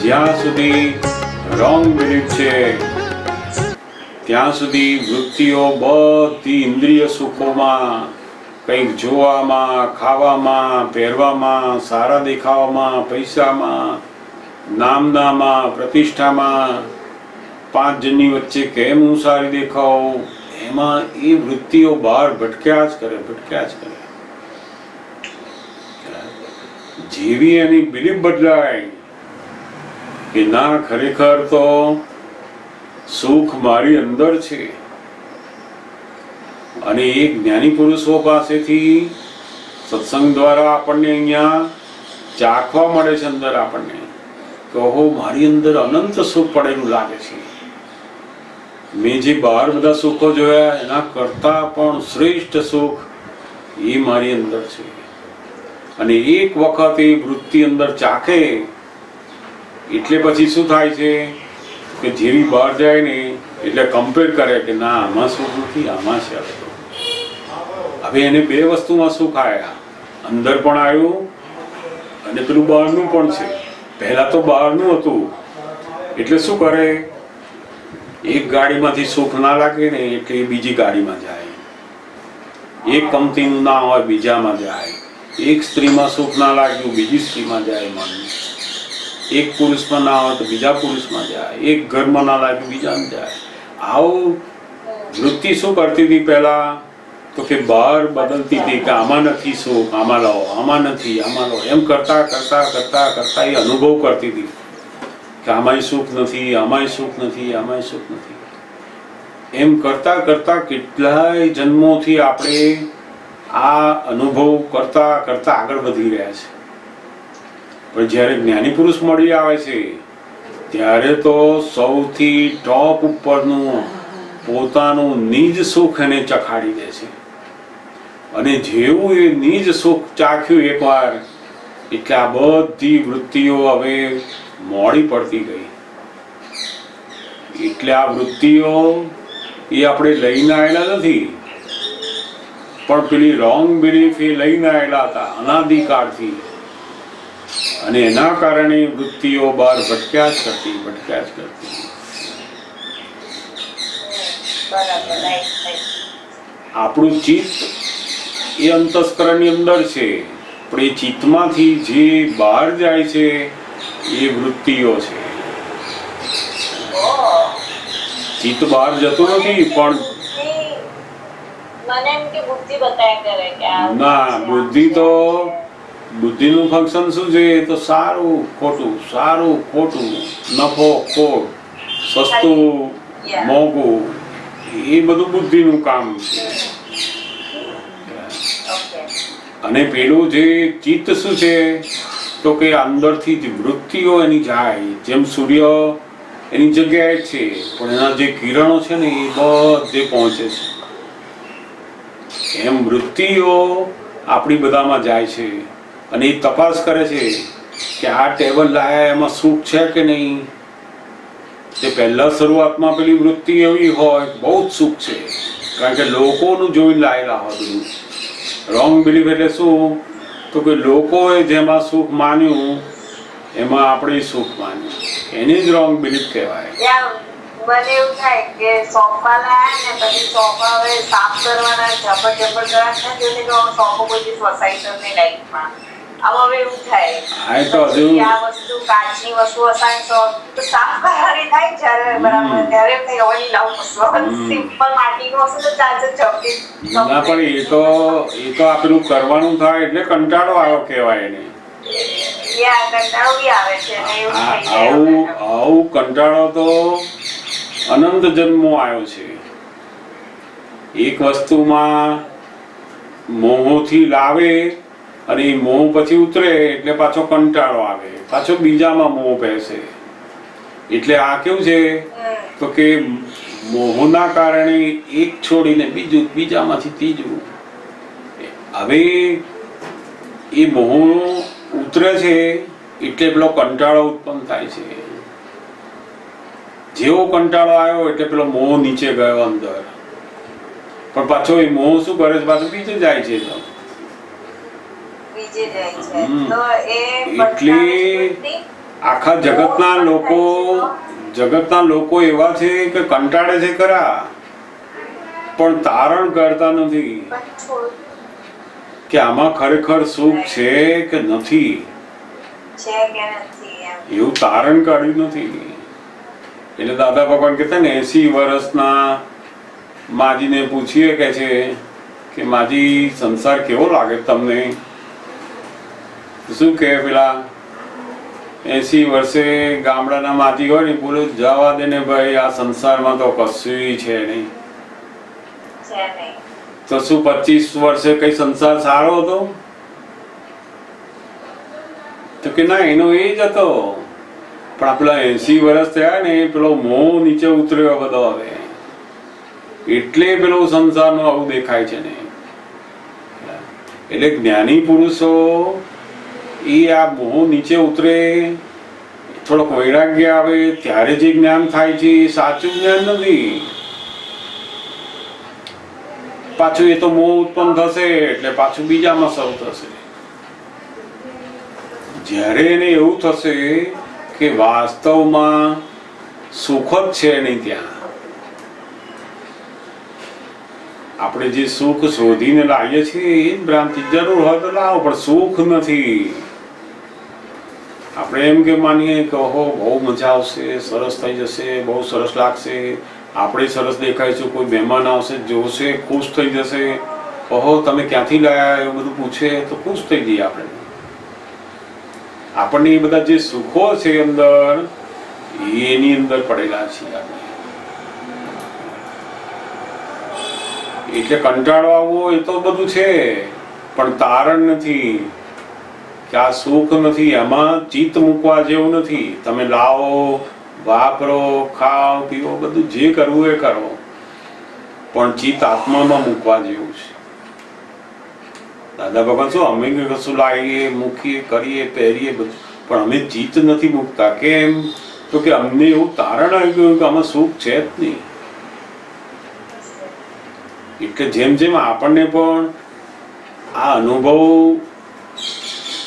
જ્યાં સુધી wrong belief છે ત્યાં સુધી વૃત્તિઓ બધી ઇન્દ્રિય સુખોમાં, કંઈક જોવામાં, ખાવામાં, પહેરવામાં, સારા દેખાવામાં, પૈસામાં, નામનામાં, પ્રતિષ્ઠામાં, 5 જણની વચ્ચે કેમ હું સારી દેખાઉં, એમાં એ વૃત્તિઓ બહાર ભટક્યા જ કરે. જેવી એની બિલીફ બદલાય કે ના, ખરેખર તો સુખ મારી અંદર છે, અને એ જ્ઞાની પુરુષો પાસેથી સત્સંગ દ્વારા આપણને અહીંયા ચાખવા મળે છે, અંદર આપણને કે ઓહો, મારી અંદર અનંત સુખ પડેલું લાગે છે. મેં જે બહાર બધા સુખો જોયા એના કરતા પણ શ્રેષ્ઠ સુખ એ મારી અંદર છે. અને એક વખત એ વૃત્તિ અંદર ચાખે એટલે પછી શું થાય છે કે જેવી બહાર જાય ને એટલે કમ્પેર કરે કે ના, આમાં સુખ નથી, આમાં છે. હવે એને 2 વસ્તુમાં સુખ આવ્યા, અંદર પણ આવ્યું અને પેલું બહારનું પણ છે. પહેલા તો બહારનું હતું એટલે શું કરે, એક ગાડીમાંથી સુખ ના લાગે ને એટલે બીજી ગાડીમાં જાય, એક કંપનીનું ના હોય બીજામાં જાય, એક સ્ત્રીમાં સુખ ના લાગ્યું બીજી સ્ત્રીમાં જાય, મન એક પુરુષમાં ના હોય તો બીજા પુરુષમાં જાય, એક ઘરમાં ના લાગ્યું બીજામાં જાય. આવું વૃત્તિ શું કરતી હતી પહેલા, તો કે બહાર બદલતી હતી કે આમાં નથી સુખ, આમાં લાવો, આમાં નથી, આમાં લાવો, એમ કરતા કરતા કરતા કરતા એ અનુભવ કરતી હતી કે આમાંય સુખ નથી, આમાંય સુખ નથી, આમાંય સુખ નથી. એમ કરતા કરતા કેટલાય જન્મોથી આપણે આ અનુભવ કરતા કરતા આગળ વધી રહ્યા છે. પણ જ્યારે જ્ઞાની પુરુષ મળી આવે છે ત્યારે તો સૌથી ટોપ ઉપરનું પોતાનું નિજ સુખ એને ચખાડી દે છે. અને જેવું એ નિજ સુખ ચાખ્યું એકવાર એટલે આ બધી વૃત્તિઓ હવે મોડી પડતી ગઈ. એટલે આ વૃત્તિઓ એ આપણે લઈને આવેલા નથી, પણ પેલી રોંગ બિલીફ એ લઈને આવેલા હતા અનાદિકાળથી, અને એના કારણે વૃત્તિઓ બહાર ભટક્યા જ કરતી. આપણું ચિત્ત એ અંતસ્કરણની અંદર છે, પણ એ ચિત્તમાંથી જે બહાર જાય છે એ વૃત્તિઓ છે. ચિત્ત બહાર જતું નથી, પણ ના, બુદ્ધિનું ફંક્શન શું છે, તો સારું ખોટું, સારું ખોટું, નફો ખોટ, સસ્તું મોંઘું, એ બધું બુદ્ધિનું કામ છે. અને પેલું જે ચિત્ત શું છે, તો કે અંદરથી જ વૃત્તિઓ એની જાય, જેમ સૂર્ય એની જગ્યાએ છે પણ એના જે કિરણો છે ને એ બધે પહોંચે છે, એમ વૃત્તિઓ આપણી બધામાં જાય છે. અને એ તપાસ કરે છે કે આ ટેબલ લાયા એમાં સુખ છે કે નહીં. તે પહેલા શરૂઆતમાં પેલી વૃત્તિ એવી હોય બહુ જ સુખ છે, કારણ કે લોકોનું જોઈને લાયેલા હોય બધું. રોંગ બિલીફ એટલે શું, તો કે લોકોએ જેમાં સુખ માન્યું એમાં આપણે સુખ માન્યું, એને જ રોંગ બિલીફ કહેવાય. મને એવું થાય કે સોફા લાયા ને પછી સોફા હવે સાફ કરવાના ઝપટ કરવા જોઈએ તો સોફો કોઈ સોસાયટી લાઈફમાં આમ હવે એવું થાય. આ વસ્તુ કાચની વસ્તુ હસાય તો સાફ કરવાની થાય જ્યારે બરાબર ત્યારે થઈ હવે લાવું સિમ્પલ માટીનું હશે તો ચાર્જર ચપટી ના, પણ એ તો આપેલું કરવાનું થાય એટલે કંટાળો આવ્યો કહેવાય એને. આવું કંટાળો તો અનંત જન્મો આવ્યો છે. એક વસ્તુમાં મોહથી લાવે અને એ મોહ પછી ઉતરે એટલે પાછો કંટાળો આવે, પાછો બીજામાં મોહ બેસે. એટલે આ કેવું છે, તો કે મોહના કારણે એક છોડીને બીજું, બીજામાંથી ત્રીજું. હવે એ મોહ ઉતરે છે એટલે પેલો કંટાળો ઉત્પન્ન થાય છે. જેવો કંટાળો આવ્યો એટલે પેલો મોહ નીચે ગયો અંદર, પણ પાછો એ મોહ શું કરે છે, પાછો બીજે જાય છે. એટલે આખા જગતના લોકો એવા છે કે કંટાળે છે ખરા, પણ તારણ કરતા નથી કે આમાં ખરેખર સુખ છે કે નથી, એવું તારણ કાઢ્યું નથી. એટલે દાદા ભગવાન કહેતા ને 80 વર્ષના માજીને પૂછીએ કે છે કે માજી સંસાર કેવો લાગે તમને, શું કહે પેલા 80 વર્ષે ગામડાના માજી હોય ને, બોલો જવા દે ને ભાઈ, આ સંસારમાં તો કશું છે નહીં. તો શું 25 વર્ષે કઈ સંસાર સારો હતો? તો કે ના, એનો એ જ હતો, પણ આ પેલા 80 વર્ષ થયા ને, પેલો મોહ નીચે ઉતર્યો બધો હવે, એટલે પેલો સંસારનો આવું દેખાય છે ને. એટલે જ્ઞાની પુરુષો એ આ મોહ નીચે ઉતરે, થોડોક વૈરાગ્ય આવે ત્યારે જે જ્ઞાન થાય છે એ સાચું જ્ઞાન નથી. પાછું એ તો મોહ ઉત્પન્ન થશે એટલે પાછું બીજામાં શરૂ થશે. જ્યારે એને એવું થશે કે વાસ્તવમાં સુખ જ છે નહીં, ત્યાં આપણે જે સુખ શોધીને લાવીએ છીએ એ જ ભ્રાંતિ. જરૂર હોય તો લાવો, પણ સુખ નથી. આપણે એમ કે માનીએ કે ઓહો બહુ મજા આવશે, સરસ થઈ જશે, બહુ સરસ લાગશે, આપણે સરસ દેખાઈશું, કોઈ મહેમાન આવશે જોશે ખુશ થઈ જશે, ઓહો તમે ક્યાંથી લાયા એવું બધું પૂછે તો ખુશ થઈ જઈએ આપણે. આપણને એ બધા જે સુખો છે અંદર, એની અંદર પડેલા છીએ આપણે. એટલે કંટાળો આવવો એ તો બધું છે, પણ તારણ નથી કે આ સુખ નથી, એમાં ચિત્ત મૂકવા જેવું નથી. તમે લાવો, વાપરો, ખાઓ, પીવો, બધું જે કરવું એ કરો, પણ ચિત્ત આત્મામાં મૂકવા જેવું છે. દાદા ભગવાન શું અમે કશું લાવીએ, મૂકીએ, કરીએ, પહેરીએ બધું, પણ અમે ચિત્ત નથી મૂકતા. કેમ? તો કે અમને એવું તારણ આવી ગયું કે આમાં સુખ છે જ નહીં. એટલે જેમ જેમ આપણને પણ આ અનુભવ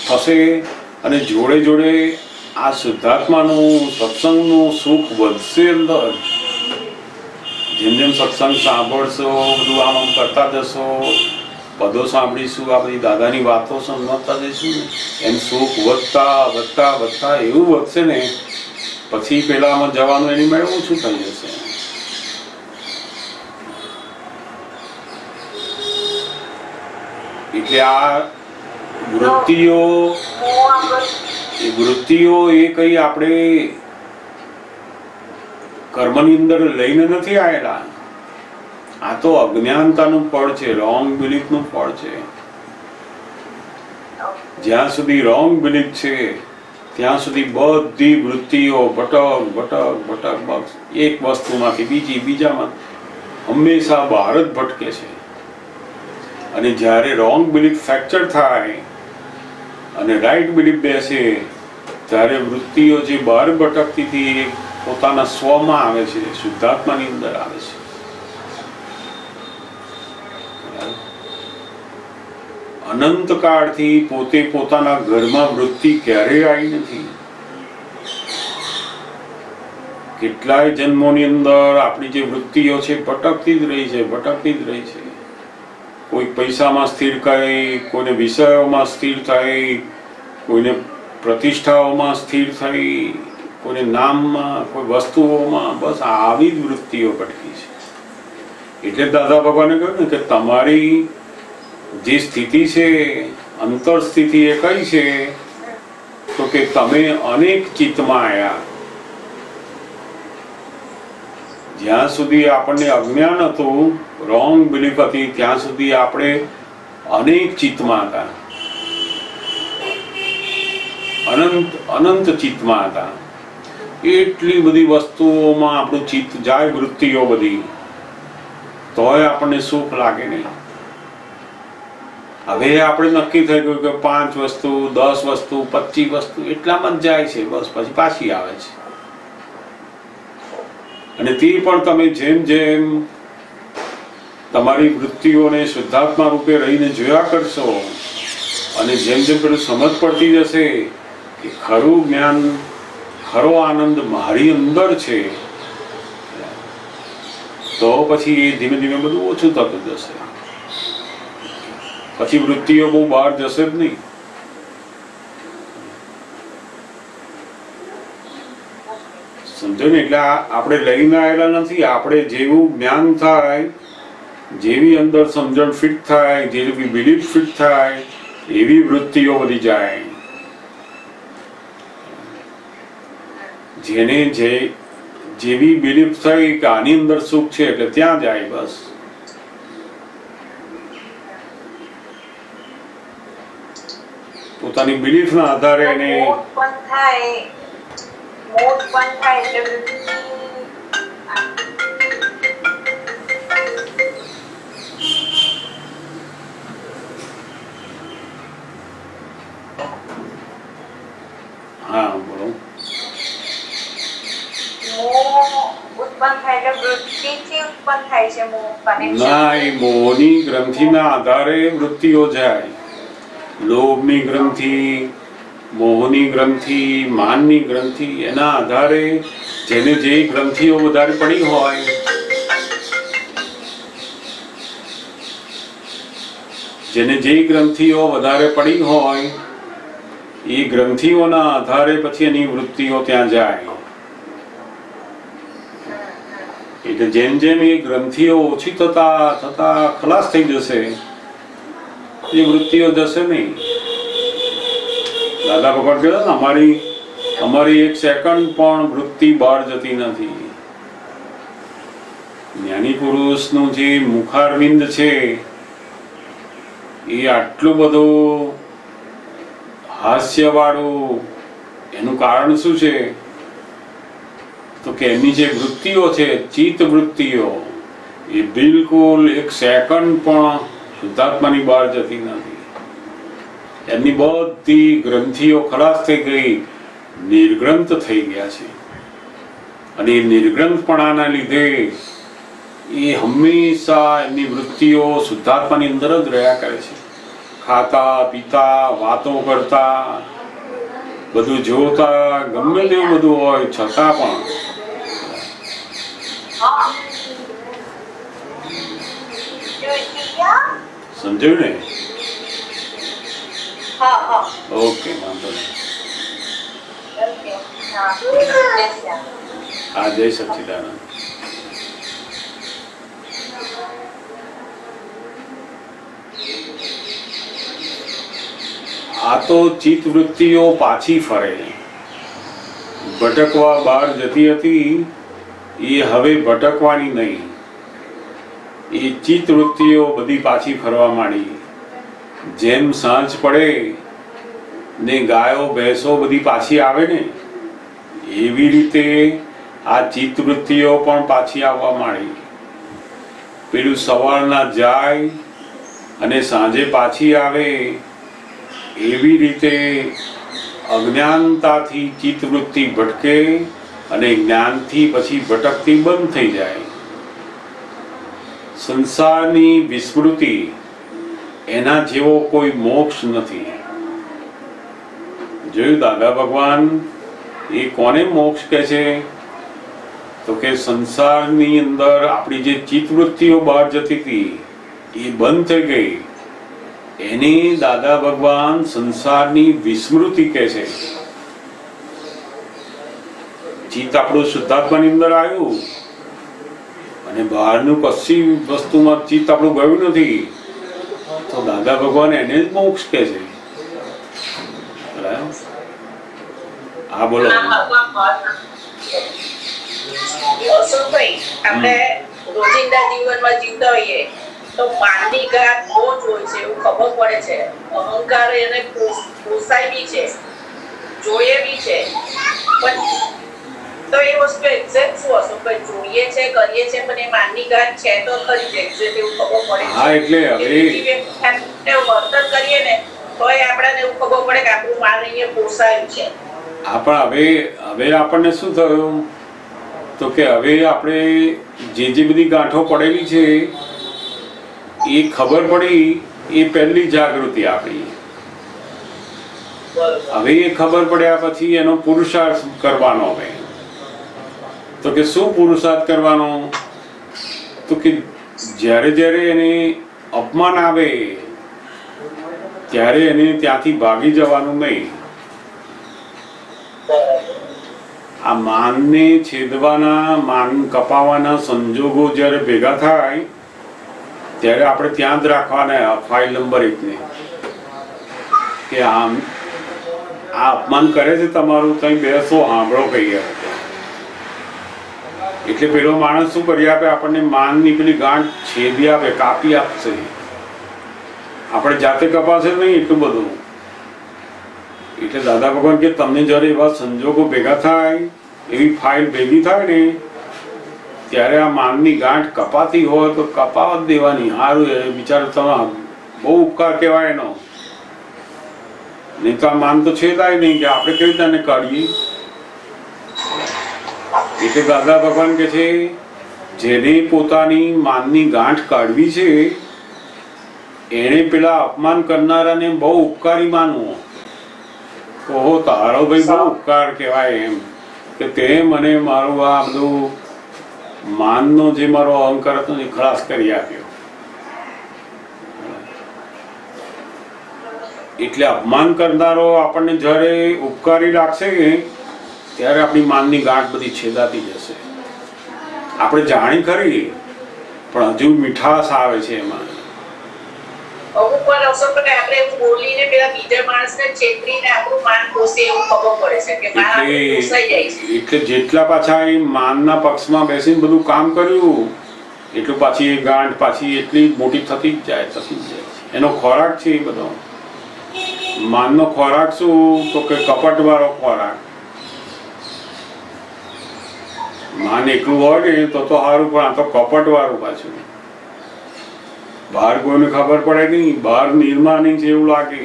થશે અને જોડે જોડે આ શુદ્ધાત્માનું સત્સંગનું સુખ વધશે અંદર, જેમ જેમ સત્સંગ સાંભળશો, બધું આમ કરતા જશો, પદો સાંભળીશું, આ બધી દાદાની વાતો સમજતા જઈશું ને, એમ સુખ વધતા વધતા વધતા એવું વધશે ને, પછી પેલામાં જવાનું એની મેળે ઓછું થઈ જશે. એટલે આ વૃત્તિઓ એ કઈ આપણે કર્મની અંદર લઈને નથી આવેલા. આ તો અજ્ઞાનતાનું ફળ છે, રોંગ બિલીફનું ફળ છે. જ્યાં સુધી રોંગ બિલીફ છે ત્યાં સુધી બધી વૃત્તિઓ ભટક ભટક ભટક બસ એક વસ્તુમાંથી બીજી, બીજામાં હંમેશા બહાર જ ભટકે છે. અને જ્યારે રોંગ બિલીફ ફ્રેક્ચર થાય અને રાઈટ બિલીફ બેસે, ત્યારે વૃત્તિઓ જે બહાર ભટકતી હતી પોતાના સ્વમાં આવે છે, શુદ્ધાત્માની અંદર આવે છે. અનંત કાળથી પોતે પોતાના ઘરમાં વૃત્તિ ક્યારેય આવી નથી. કેટલાય જન્મોની અંદર આપણી જે વૃત્તિઓ છે ભટકતી જ રહી છે, ભટકતી જ રહી છે. કોઈ પૈસામાં સ્થિર થઈ, કોઈને વિષયોમાં સ્થિર થઈ, કોઈને પ્રતિષ્ઠાઓમાં સ્થિર થઈ, કોઈને નામમાં, કોઈ વસ્તુઓમાં, બસ આવી જ વૃત્તિઓ ભટકી છે. એટલે દાદા ભગવાને કહ્યું ને કે તમારી જે સ્થિતિ છે, અંતર સ્થિતિ એ કઈ છે? તો કે તમે અનેક ચિત્તમાં આવ્યા. જ્યાં સુધી આપણને અજ્ઞાન હતું, રોંગ બિલીફ હતી, ત્યાં સુધી આપણે અનેક ચિત્તમાં હતા, અનંત ચિત્તમાં હતા. એટલી બધી વસ્તુઓમાં આપણું ચિત્ત જાય, વૃત્તિઓ બધી, તોય આપણને સુખ લાગે નહીં. હવે આપણે નક્કી થઈ ગયું કે 5 વસ્તુ, 10 વસ્તુ, 25 વસ્તુ એટલામાં જ જાય છે, બસ પછી પાછી આવે છે. અને તે પણ તમે જેમ જેમ તમારી વૃત્તિઓને શુદ્ધાત્મા રૂપે રહીને જોયા કરશો, અને જેમ જેમ પેલું સમજ પડતી જશે કે ખરું જ્ઞાન ખરો આનંદ મારી અંદર છે, તો પછી એ ધીમે ધીમે બધું ઓછું થતું જશે. પછી વૃત્તિઓ બહુ બહાર જશે જ નહીં. સમજો ને? એટલે આપણે લઈને આવેલા નથી. આપણે જેવું જ્ઞાન થાય, જેવી અંદર સમજણ ફિટ થાય, જેવી બિલીફ ફિટ થાય, એવી વૃત્તિઓ બધી જાય. જેને જેવી બિલીફ થઈ કે આની અંદર સુખ છે એટલે ત્યાં જાય. બસ પોતાની બિલીફ ના આધારે એને મોટ પણ થાય એટલે હા બોલો. ઉત્પન્ન થાય એટલે વૃત્તિથી ઉત્પન્ન થાય છે મોહ connection. ના, એ મોહની ગ્રંથિના આધારે વૃત્તિઓ જાય. લોભની ગ્રંથિ, મોહની ગ્રંથિ, માનની ગ્રંથિ, એના આધારે જેને જે ગ્રંથિઓ વધારે પડી હોય, જેને જે ગ્રંથિઓ વધારે પડી હોય એ ગ્રંથિઓના આધારે પછી એની વૃત્તિઓ ત્યાં જાય. એટલે જેમ જેમ એ ગ્રંથિઓ ઓછી થતા થતા ખલાસ થઈ જશે, એ વૃત્તિઓ જશે નહીં. દાદા ભગવાન કહેતા ને, અમારી એક સેકન્ડ પણ વૃત્તિ બહાર જતી નથી. જ્ઞાની પુરુષનું જે મુખારવિંદ છે એ આટલું બધું હાસ્યવાળું, એનું કારણ શું છે? તો કે એમની જે વૃત્તિઓ છે, ચિત્ત વૃત્તિઓ, એ બિલકુલ એક સેકન્ડ પણ શુદ્ધાત્માની બહાર જતી નથી. એમની બધી ગ્રંથિઓ ખલાસ થઈ ગઈ, નિર્ગ્રંથ થઈ ગયા છે. અને એ નિર્ગ્રંથપણાના લીધે એ હંમેશા એમની વૃત્તિઓ શુદ્ધાત્માની અંદર જ રહ્યા કરે છે. ખાતા પીતા, વાતો કરતા, બધું જોતા, ગમે તેવું બધું હોય છતાં પણ સમજાયું ને? ઓકે, વાંધો નહીં. હા, જય સચ્ચિદાનંદ. આ તો ચિત્ત વૃત્તિઓ પાછી ફરે. ભટકવા બહાર જતી હતી એ હવે ભટકવાની નહીં. એ ચિત્ત વૃત્તિઓ બધી પાછી ફરવા માંડી. જેમ સાંજ પડે ને ગાયો ભેંસો બધી પાછી આવે ને, એવી રીતે આ ચિત્ત વૃત્તિઓ પણ પાછી આવવા માંડી. પેલું સવારના જાય અને સાંજે પાછી આવે, એવી રીતે અજ્ઞાનતાથી ચિત્તવૃત્તિ ભટકે અને જ્ઞાનથી પછી ભટકતી બંધ થઈ જાય. સંસારની વિસ્મૃતિ, એના જેવો કોઈ મોક્ષ નથી. જોયું દાદા ભગવાન એ કોને મોક્ષ કહે છે? તો કે સંસારની અંદર આપણી જે ચિત્તવૃત્તિઓ બહાર જતી હતી એ બંધ થઈ ગઈ, એને દાદા ભગવાન સંસારની વિસ્મૃતિ કહે છે. ચિત્ત આપણું શુદ્ધાત્માની અંદર આવ્યું અને બહારનું કશી વસ્તુમાં ચિત્ત આપણું ગયું નથી, તો દાદા ભગવાન એને જ મોક્ષ કહે છે. હા બોલો. આપણે રોજિંદા જીવનમાં જીવતા હોઈએ તો માનની ઘાત બહુ જ હોય છે, એવું ખબર પડે છે. અહંકાર એને પોસાય બી છે, જોઈએ બી છે, પણ તો એ વસ્તુ એક્ઝેક્ટ શું હશે? કે જોઈએ છે, કરીએ છે, પણ એ માનની ઘાત છે તો ખરી જ એક્ઝેક્ટ એવું ખબર પડે છે. હા, એટલે હવે વર્તન કરીએ ને તો આપણને એવું ખબર પડે કે આપણું માન અહીંયા પોસાયું છે. હા, પણ હવે આપણને શું થયું? તો કે હવે આપણે જે બધી ગાંઠો પડેલી છે એ ખબર પડી, એ પહેલી જાગૃતિ આપણી. હવે એ ખબર પડ્યા પછી એનો પુરુષાર્થ કરવાનો. હવે તો કે શું પુરુષાર્થ કરવાનો? તો કે જ્યારે જ્યારે એને અપમાન આવે ત્યારે એને ત્યાંથી ભાગી જવાનું નહીં. આ માનને છેદવાના, માન કપાવાના સંજોગો જ્યારે ભેગા થાય ત્યારે આપણે ત્યાં જ રાખવાના ફાઇલ નંબર 1 ને કે આ અપમાન કરે છે તમારું, ત્યાં બેસો, સાંભળો કહીએ. એટલે પેલો માણસ શું કરી આપે? આપણને માનની પેલી ગાંઠ છેદી આપે, કાપી આપશે. આપણે જાતે કપાશે નહીં એટલું બધું. એટલે દાદા ભગવાન કે તમને જ્યારે એવા સંજોગો ભેગા થાય, એવી ફાઇલ ભેગી થાય ને, ત્યારે આ માનની ગાંઠ કપાતી હોય તો કપાવા જ દેવાની. સારું, એ બિચારો તમે બહુ ઉપકાર કહેવાય એનો. નહીં તો આ માન તો છેદાય નહીં કે આપણે કેવી રીતે કાઢીએ. એટલે દાદા ભગવાન કે છે જેને પોતાની માનની ગાંઠ કાઢવી છે એને પેલા અપમાન કરનારાને બહુ ઉપકારી માનવો. ઓહો, તારો ભાઈ બહુ ઉપકાર કહેવાય એમ કે તે મને મારું આ બધું માનનો જે મારો અહંકાર હતો એ ખલાસ કરી આપ્યો. એટલે અપમાન કરનારો આપણને જ્યારે ઉપકારી લાગશે ત્યારે આપણી માનની ગાંઠ બધી છેદાતી જશે. આપણે જાણી ખરી પણ હજુ મીઠાશ આવે છે એમાં. અમુક વાર આપણે એવું બોલીને પેલા બીજા માણસને છેતરીને આપણું માન પોસે એવું ખબર પડે છે કે માન આપણું પોસાઈ જાય છે. એટલે જેટલા પાછા એ માનના પક્ષમાં બેસીને બધું કામ કર્યું એટલું પાછી એ ગાંઠ પાછી એટલી મોટી થતી જ જાય. એનો ખોરાક છે એ બધો. માનનો ખોરાક શું? તો કે કપટ વાળો ખોરાક. માન એકલું હોય ને તો સારું, પણ આ તો કપટ વાળું પાછું. બહાર કોઈને ખબર પડે નહીં, બહાર નિર્માની છે એવું લાગે,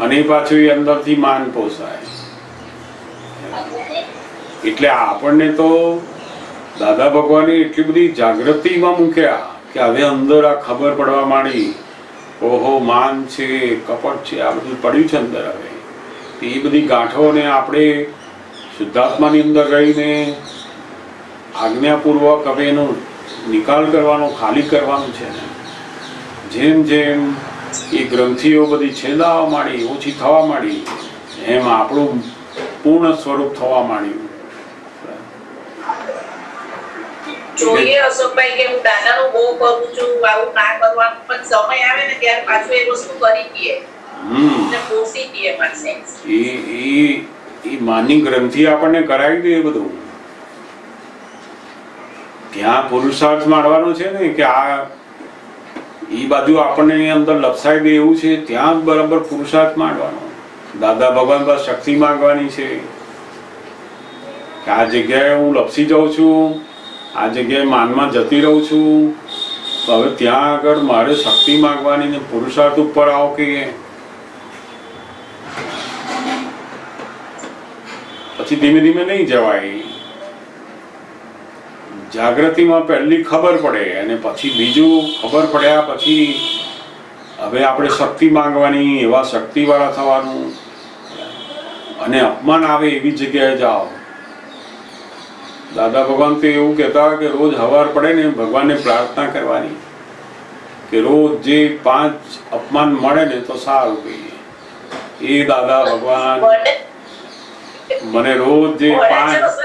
અને પાછું એ અંદરથી માન પોસાય. એટલે આપણને તો દાદા ભગવાને એટલી બધી જાગૃતિમાં મૂક્યા કે હવે અંદર આ ખબર પડવા માંડી. ઓહો, માન છે, કપટ છે, આ બધું પડ્યું છે અંદર. હવે એ બધી ગાંઠોને આપણે શુદ્ધાત્માની અંદર રહીને આજ્ઞાપૂર્વક હવે એનો નિકાલ કરવાનો, ખાલી કરવાનું છે. જેમ જેમ એ ગ્રંથિઓ બધી છેદાવા માંડી, ઓછી થવા માંડી, એમ આપણું પૂર્ણ સ્વરૂપ થવા માંડ્યું. જોઈએ અશોકભાઈ કે હું દાદાનું બહુ કરું છું, આવું ના કરવાનું, પણ સમય આવે ને ત્યારે પાછું એ વસ્તુ કરી દઈએ ને પોસી દઈએ પાસે. એ માની ગ્રંથિ આપણને કરાવી દે બધું. ત્યાં પુરુષાર્થ માંડવાનો છે ને કે આ એ બાજુ આપણને અંદર લપસાઈ દે એવું છે, ત્યાં જ બરાબર પુરુષાર્થ માંડવાનો. દાદા ભગવાન પર શક્તિ માંગવાની છે કે આ જગ્યાએ હું લપસી જાઉં છું, આ જગ્યાએ માનમાં જતી રહું છું, તો હવે ત્યાં આગળ મારે શક્તિ માંગવાની ને પુરુષાર્થ ઉપર આવો કે પછી ધીમે ધીમે નહીં જવાય. જાગૃતિમાં પહેલી ખબર પડે અને પછી બીજું ખબર પડ્યા પછી હવે આપણે શક્તિ માંગવાની, એવા શક્તિવાળા થવાનું. અને અપમાન આવે એવી જગ્યાએ જાઓ. દાદા ભગવાન તો એવું કહેતા કે રોજ હવાર પડે ને ભગવાનને પ્રાર્થના કરવાની કે રોજ જે 5 અપમાન મળે ને તો સારું કહીએ. એ દાદા ભગવાન મને રોજ જે 5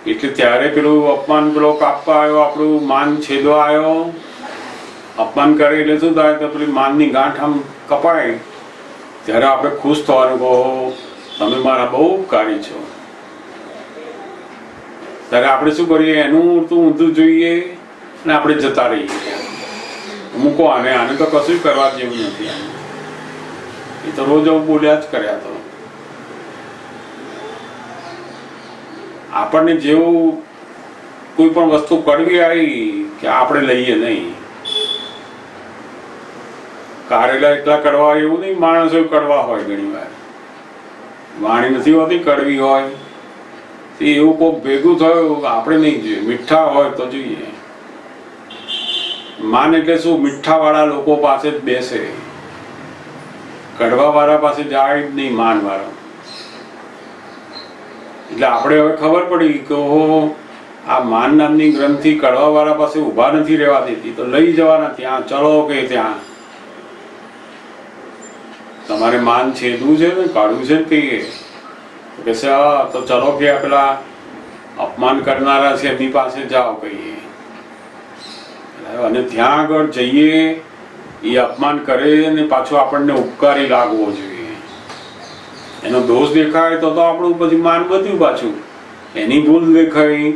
એટલે ત્યારે પેલું અપમાન પેલો કાપવા આવ્યો, આપણું માન છેદવા આવ્યો. અપમાન કરે એટલે શું થાય? તો પેલી માનની ગાંઠ આમ કપાય ત્યારે આપણે ખુશ થવાનું, કહો તમે મારા બહુ ઉપકારી છો. ત્યારે આપણે શું કરીએ? એનું ઊંધું જોઈએ અને આપણે જતા રહીએ. મૂકો આને, આને તો કશું કરવા જેવું નથી. એ તો રોજ આવું બોલ્યા જ કર્યા. તો આપણને જેવું કોઈ પણ વસ્તુ કરવી આવી કે આપણે લઈએ નહીં. કારેલા એટલા કડવા એવું નહીં, માણસો કડવા હોય ઘણી વાર. વાણી નથી હોતી, કડવી હોય. એવું કોઈક ભેગું થયું આપણે નહીં જોઈએ. મીઠા હોય તો જોઈએ. માન એટલે શું? મીઠા વાળા લોકો પાસે જ બેસે, કડવા વાળા પાસે જાય જ નહીં માન વાળા. એટલે આપણે હવે ખબર પડી કે ઓહો, આ માન નામની ગ્રંથિ કડવા વાળા પાસે ઊભા નથી રહેવા દેતી, તો લઈ જવાના ત્યાં, ચલો કે ત્યાં તમારે માન છેદવું છે ને, કાઢવું છે ને કહીએ કે તો ચલો કે પેલા અપમાન કરનારા છે એમની પાસે જાઓ કહીએ, અને ત્યાં આગળ જઈએ, એ અપમાન કરે ને પાછો આપણને ઉપકારી લાગવો જોઈએ. એનો દોષ દેખાય તો આપણું પછી માન વધ્યું, પાછું એની ભૂલ દેખાય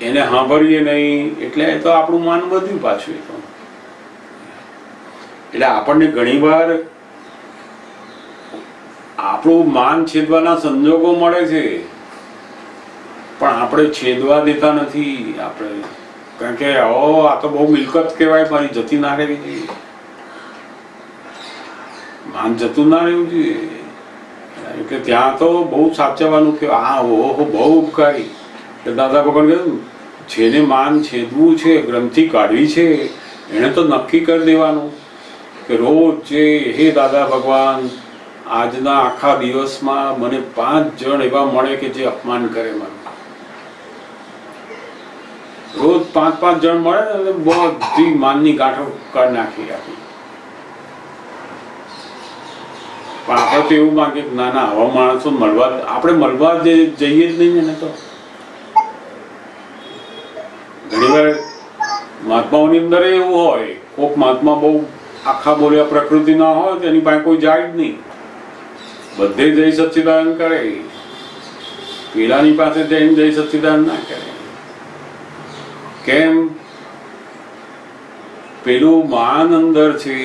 એને સાંભળીએ નહીં એટલે તો આપણું માન વધ્યું પાછું. એ તો એટલે આપણને ઘણીવાર આપણું માન છેદવાના સંજોગો મળે છે, પણ આપણે છેદવા દેતા નથી. આપણે કારણ કે આ તો બહુ મિલકત કહેવાય, મારી જતી ના રહેવી જોઈએ, માન જતું ના રહેવું જોઈએ. એટલે ત્યાં તો બહુ સાચવવાનું કે હા ઓહો બહુ ઉપકારી. દાદા ભગવાન કહ્યું જેને માન છેદવું છે, ગ્રંથિ કાઢવી છે, એને તો નક્કી કરી દેવાનું કે રોજ જે હે દાદા ભગવાન આજના આખા દિવસમાં મને 5 જણ એવા મળે કે જે અપમાન કરે મને. રોજ 5 જણ મળે ને બધી માનની ગાંઠો કાઢી નાખી આપી. પણ આપણે તો એવું માંગે કે ના ના આવા માણસો મળવા, આપણે મળવા જઈએ જ નહીં ને. તો ઘણી વાર મહાત્માઓની અંદર એવું હોય, કોક મહાત્મા બહુ આખા બોલ્યા પ્રકૃતિ ના હોય તો એની પાસે કોઈ જાય જ નહીં, બધે જય સચ્ચિદાનંદ કરે, પેલાની પાસે જઈને જય સચ્ચિદાનંદ ના કરે. કેમ? પેલું માન અંદર છે.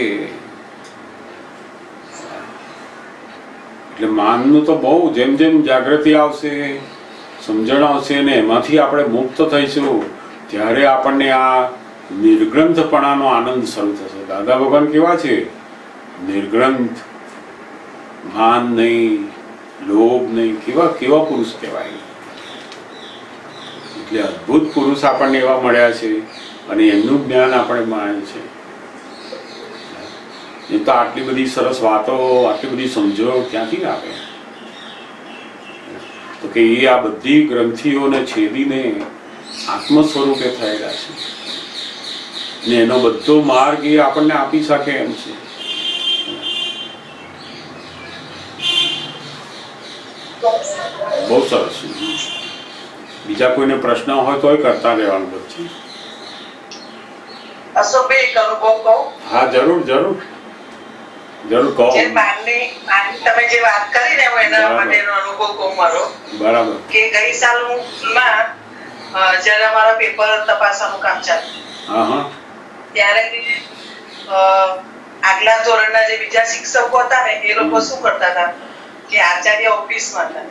એટલે માનનું તો બહુ જેમ જેમ જાગૃતિ આવશે, સમજણ આવશે ને એમાંથી આપણે મુક્ત થઈશું, ત્યારે આપણને આ નિર્ગ્રંથપણાનો આનંદ શરૂ થશે. દાદા ભગવાન કેવા છે? નિર્ગ્રંથ, માન નહીં, લોભ નહીં, કેવા કેવા પુરુષ કહેવાય. એટલે અદ્ભુત પુરુષ આપણને એવા મળ્યા છે, અને એમનું જ્ઞાન આપણે માણીએ છે. એ તો આટલી બધી સરસ વાતો, આટલી બધી સમજો ક્યાંથી આવે? તો કે એ આ બધી ગ્રંથિઓને છેદીને આત્મ સ્વરૂપે થયેલા છે, ને એનો બધો માર્ગ એ આપણને આપી શકે એમ છે. બહુ સરસ. બીજા કોઈને પ્રશ્ન હોય તોય કરતા રહેવાનું પછી. હા જરૂર જરૂર જરૂર કહો. તમે જે વાત કરી ને એના માટેનો અનુભવ કહું મારો. બરાબર. કે ગઈ સાલમાં જયારે અમારા પેપર તપાસવાનું કામ ચાલ્યું, ત્યારે આગલા ધોરણના જે બીજા શિક્ષકો હતા ને એ લોકો શું કરતા હતા કે આચાર્ય ઓફિસમાં હતા,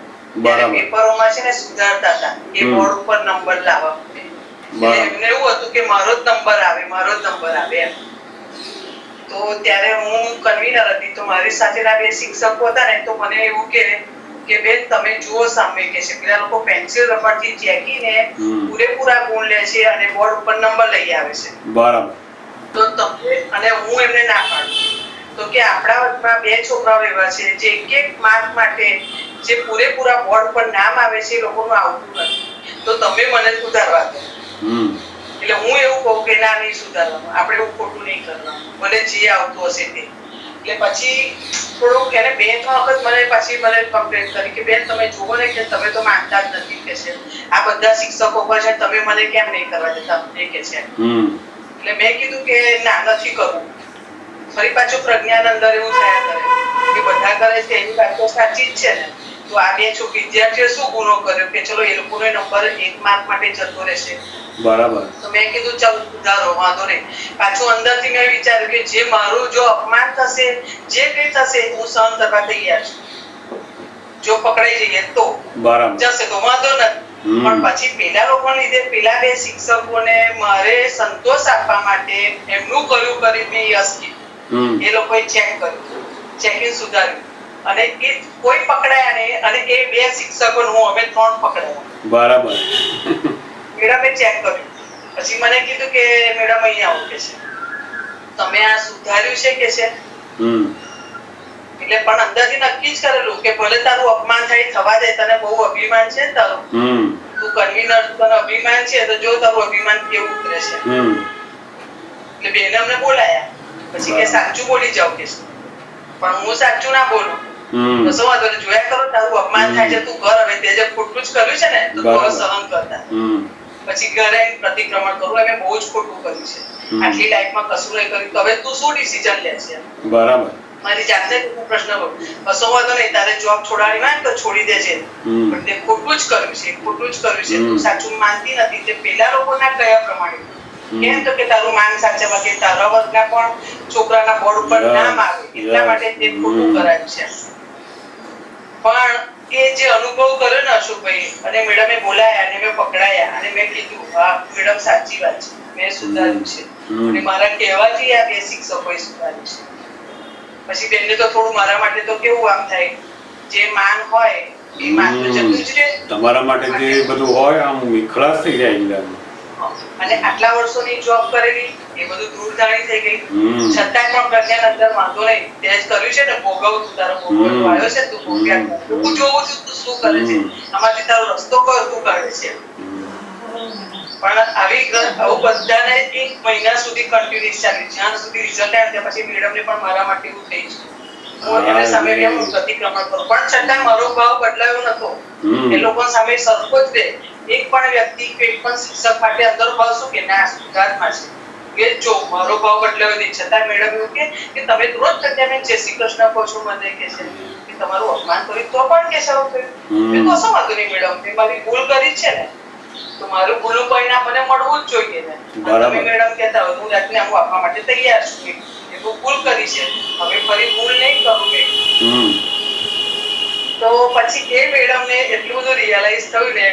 પેપરોમાં છે ને સુધારતા હતા, એ બોર્ડ ઉપર નંબર લાવવા માટે. એમને એવું હતું કે મારો જ નંબર આવે, મારો જ નંબર આવે એમ. તો ત્યારે હું કન્વીનર હતી, તો મારી સાથેના 2 શિક્ષકો હતા ને, તો મને એવું કે બેન તમે જુઓ સામે કે છે પેલા લોકો પેન્સિલ રબરથી ચેકીને પૂરેપૂરા ગુણ લે છે અને બોર્ડ ઉપર નંબર લઈ આવે છે. બરાબર. તો તમે, અને હું એમને ના પાડું, તો કે આપણા વર્ગમાં 2 છોકરાઓ એવા છે જે એક માર્ક માટે જે પૂરેપૂરા બોર્ડ પર નામ આવે છે એ લોકોનું આવતું નથી, તો તમે મને સુધારવા દો. એટલે હું એવું કહું કે ના, નહીં સુધારવાનું, આપણે એવું ખોટું નહીં કરવાનું, મને જે આવતું હશે તે. એટલે પછી થોડુંક એને 2-3 વખત મને કમ્પ્લેન કરી કે બેન તમે જુઓ ને કે તમે તો માનતા જ નથી કે છે આ બધા શિક્ષકો પર છે, તમે મને કેમ નહીં કરવા દેતા કે છે. એટલે મેં કીધું કે ના, નથી કરવું. ફરી પાછું પ્રજ્ઞાન અંદર એવું થયા કરે કે બધા કરે છે એની વાત તો સાચી જ છે ને, તો આ 2 વિદ્યાર્થીઓ શું ગુનો કર્યો કે ચલો એ લોકોનો નંબર 1 માર્ક માટે જતો રહેશે. બરાબર. તો મેં કીધું ચાલો સુધારો, વાંધો નહીં. પાછું અંદરથી મેં વિચાર્યું કે જે મારું જો અપમાન થશે, જે કંઈ થશે, હું સહન કરવા તૈયાર છું. જો પકડાઈ જઈએ તો જશે તો વાંધો નથી, પણ પછી પેલા લોકોને લીધે પેલા 2 શિક્ષકોને મારે સંતોષ આપવા માટે એમનું કર્યું મેં યશ કીધું. એ લોકોએ ચેક કર્યું, ચેકિંગ સુધાર્યું, અને એ કોઈ પકડાયા નહીં, અને એ 2 શિક્ષકો હું અમે 3 પકડાયા. બરાબર. મેડમે ચેક કર્યું પછી મને કીધું કે મેડમ અહીંયા આવો કે છે તમે આ સુધાર્યું છે કે છે એટલે પણ અંદરથી નક્કી જ કરેલું કે ભલે તારું અપમાન થાય થવા દે, તને બહુ અભિમાન છે ને તારું, તું કન્વીનર તને અભિમાન છે તો જો તારું અભિમાન કેવું ઉતરે છે. એટલે બેને અમને બોલાયા પછી કે સાચું બોલી જાવ કે પણ હું સાચું ના બોલું તો શું વાંધો નહીં, જોયા કરો તારું અપમાન થાય છે તું કર, હવે તે જે ખોટું જ કર્યું છે ને તો થોડો સહન કરતા. પછી ઘરે પ્રતિક્રમણ કરું અમે બહુ જ ખોટું કર્યું છે, આટલી લાઈફમાં કશું નહીં કર્યું, તો હવે તું શું ડિસિઝન લે છે? બરાબર. મારી જાતને હું પ્રશ્ન કરું, કશો વાંધો નહીં, તારે જોબ છોડાવી હોય તો છોડી દેજે, પણ તે ખોટું જ કર્યું છે, ખોટું જ કર્યું છે, તું સાચું માનતી નથી. તે પેલા લોકોના કયા પ્રમાણે કેમ તો કે તારું માન સાચવવા કે તારા વર્ગના પણ છોકરાના બોર્ડ ઉપર નામ આવે એટલા માટે તે ખોટું કરાયું છે. પણ એ જે અનુભવ કર્યો ને અશોકભાઈ અને મેડમે બોલાયા અને મેં પકડાયા અને મેં કીધું હા મેડમ સાચી વાત છે, મેં સુધાર્યું છે અને મારા કહેવાથી આ બે શિક્ષકોએ સુધાર્યું છે. પછી બેનને તો થોડું મારા માટે તો કેવું આમ થાય, જે માન હોય એ માન તો જતું જ રહે, તમારા માટે જે બધું હોય આમ ખલાસ થઈ જાય. અને આટલા વર્ષોની જોબ કરેલી એ બધું દૂર જાણી થઈ ગઈ, છતાંય પણ પ્રજ્ઞાન અંદર વાંધો નહીં, તે જ કર્યું છે ને ભોગવ, તું તારો ભોગવતો આવ્યો છે, તું ભોગ્યા, હું જોઉં છું તું શું કરે છે, આમાંથી તારો રસ્તો કયો તું કાઢે છે. પણ આવું બધાને 1 મહિના સુધી કન્ટિન્યુઅસ ચાલ્યું, જ્યાં સુધી રિઝલ્ટ આવ્યા ત્યાં પછી મેડમને પણ મારા માટે એવું થઈ ગયું. હું એમને સામે કેમ પ્રતિક્રમણ કરું, પણ છતાં મારો ભાવ બદલાયો નતો, એ લોકો સામે સરખો જ રહે. એક પણ વ્યક્તિ કે એક પણ શિક્ષક માટે અંદર ભાવ શું કે ના સુધારમાં છે કે જો મારો ભાવ બદલાયો નહીં, છતાં મેડમ એવું કે તમે રોજ પ્રત્યાને જય શ્રી કૃષ્ણ કહો છો, મને કે છે કે તમારું અપમાન કર્યું તો પણ કે શરૂ થયું. મેં તો શું વાંધો નહીં મેડમ, મેં મારી ભૂલ કરી છે ને તો મારું ભૂલનું પરિણામ મને મળવું જ જોઈએ ને. તમે મેડમ કહેતા હોય હું રાજીનામું આપવા માટે તૈયાર છું, એ ભૂલ કરી છે, હવે ફરી ભૂલ નહીં કરું કે. તો પછી એ મેડમને એટલું બધું રિયલાઇઝ થયું ને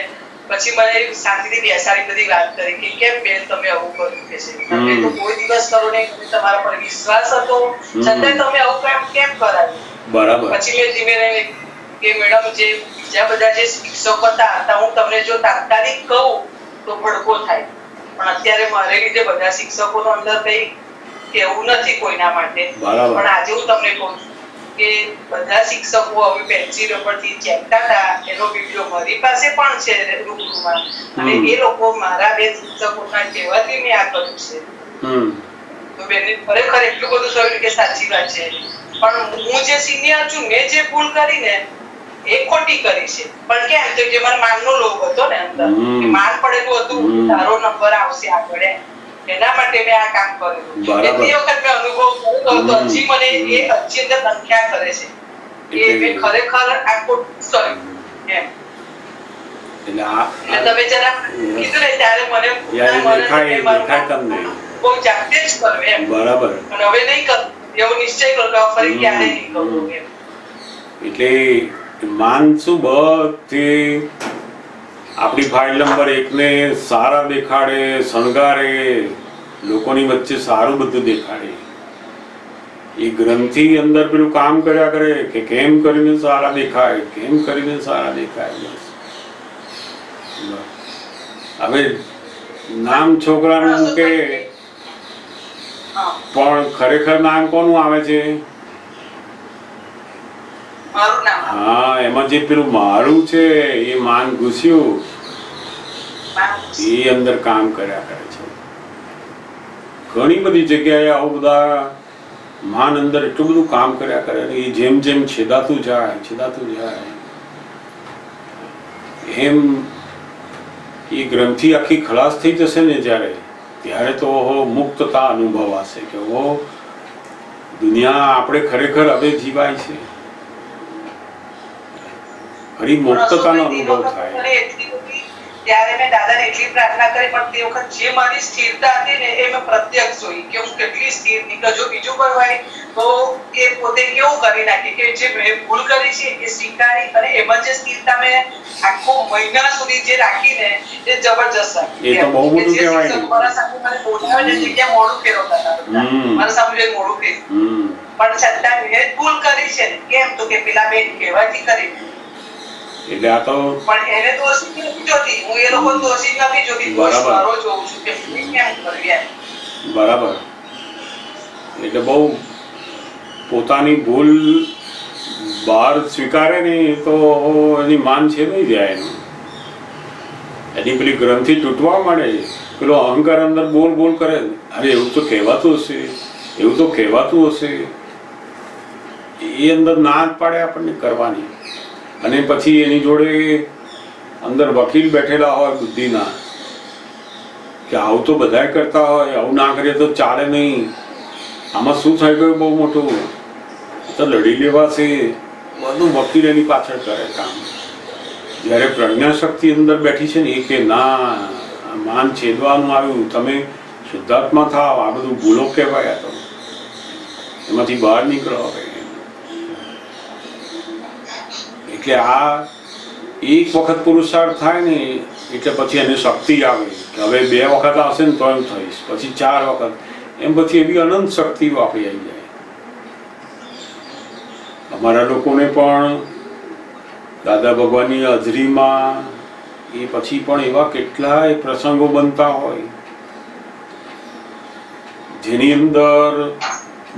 પછી મને શાંતિથી બેસાડી બધી વાત કરી કે કેમ બેન તમે આવું કર્યું કે છે, તમે તો કોઈ દિવસ કરો નહીં, તમારા પર વિશ્વાસ હતો છતાંય તમે આવું કેમ કરાવ્યું. બરાબર. પછી મેં ધીમે ધીમે કે મેડમ જે બીજા બધા જે શિક્ષકો હતા હું તમને જો તાત્કાલિક કહું તો ભડકો થાય, પણ અત્યારે મારે લીધે બધા શિક્ષકોનો અંદર કઈ કેવું નથી કોઈના માટે, પણ આજે હું તમને કહું છું કે બધા શિક્ષકો હવે પેન્સિલ ઉપરથી ચેકતા હતા, એનો વિડિયો મારી પાસે પણ છે રૂબરૂમાં, અને એ લોકો મારા બે શિક્ષકોના કહેવાથી મેં આ કર્યું છે. તો બેને ખરેખર એટલું બધું થયું કે સાચી વાત છે, પણ હું જે સિનિયર છું મેં જે ભૂલ કરી ને એ ખોટી કરી છે. પણ કેમ તો જે મારા માનનો લોભ હતો ને અંદર કે માન પડેલું હતું તારો નંબર આવશે આગળ, એના માટે મેં આ કામ કરેલું. એટલી વખત મેં અનુભવ કર્યો તો હજી મને એ હજી અંદર સંખ્યા કરે છે કે મેં ખરેખર આ ખોટું કર્યું એમ. એટલે તમે જરા કીધું ને ત્યારે મને બહુ જાતે જ કર્યું એમ. બરાબર. અને હવે નહીં કરું એવો નિશ્ચય કરો કે ફરી ક્યારે નહીં કરું એમ. એટલે માન શું બધી આપણી ફાઇલ નંબર 1 ને સારા દેખાડે, શણગારે, લોકોની વચ્ચે સારું બધું દેખાડે, એ ગ્રંથિ અંદર પેલું કામ કર્યા કરે કે કેમ કરીને સારા દેખાય, કેમ કરીને સારા દેખાય. હવે નામ છોકરાનું કે પણ ખરેખર નામ કોનું આવે છે? હા, એમાં જે પેલું મારું છે એ માન ઘૂસ્યું એ અંદર કામ કર્યા કરે છે. ઘણી બધી જગ્યાએ આવું બધા માન અંદર એટલું બધું કામ કર્યા કરે, એ જેમ જેમ છેદાતું જાય એમ એ ગ્રંથિ આખી ખલાસ થઈ જશે ને ત્યારે તો મુક્તતા અનુભવાશે કે દુનિયા આપણે ખરેખર હવે જીવાય છે, ફરી મુક્તતાનો અનુભવ થાય. ત્યારે મેં દાદાને એટલી પ્રાર્થના કરી, પણ તે વખત જે મારી સ્થિરતા હતી ને એ મેં પ્રત્યક્ષ જોઈ કે હું કેટલી સ્થિર નીકળ. જો બીજું કોઈ હોય તો એ પોતે કેવું કરી નાખે કે જે મેં ભૂલ કરી છે એ સ્વીકારી અને એમાં જે સ્થિરતા મેં આખો મહિના સુધી જે રાખીને એ જબરજસ્ત રાખી. એ તો બહુ બધું કહેવાય. મારા સામે મને બોલાવે ને જગ્યા મોડું ફેરવતા હતા, મારા સામે મોડું ફેરવ્યું, પણ છતાં મેં ભૂલ કરી છે ને કેમ તો કે પેલા બેન કહેવાથી કરી એટલે આ તો પણ એને દોષી નથી જોતી, હું એ લોકો દોષી નથી જોતી, દોષ મારો જોઉં છું કે મેં કેમ કર્યું એમ. બરાબર. એટલે બહુ પોતાની ભૂલ બહાર સ્વીકારે નહીં તો એની માન છે નહીં જાય એનું, એની પેલી ગ્રંથિ તૂટવા માંડે, પેલો અહંકાર અંદર બોલ બોલ કરે, અરે એવું તો કહેવાતું હશે, એવું તો કહેવાતું હશે, એ અંદર ના જ પાડે આપણને કરવાની. અને પછી એની જોડે અંદર વકીલ બેઠેલા હોય બુદ્ધિના કે આવું તો બધાય કરતા હોય, આવું ના કરીએ તો ચાલે નહીં, આમાં શું થઈ ગયું બહુ મોટું, તો લડી લેવાશે, બધું વકીલ એની પાછળ કરે કામ. જ્યારે પ્રજ્ઞાશક્તિ અંદર બેઠી છે ને એ કે ના, માન છેદવાનું આવ્યું, તમે શુદ્ધાત્મા થાવ, આ બધું ભૂલો કહેવાય, તો એમાંથી બહાર નીકળો હવે. એટલે આ એક વખત પુરુષાર્થ થાય ને એટલે પછી એને શક્તિ આવે કે હવે 2 વખત આવશે ને તો એમ થઈશ, પછી 4 વખત, એમ પછી એવી અનંત શક્તિઓ આપી આવી જાય. અમારા લોકોને પણ દાદા ભગવાનની હાજરીમાં એ પછી પણ એવા કેટલાય પ્રસંગો બનતા હોય જેની અંદર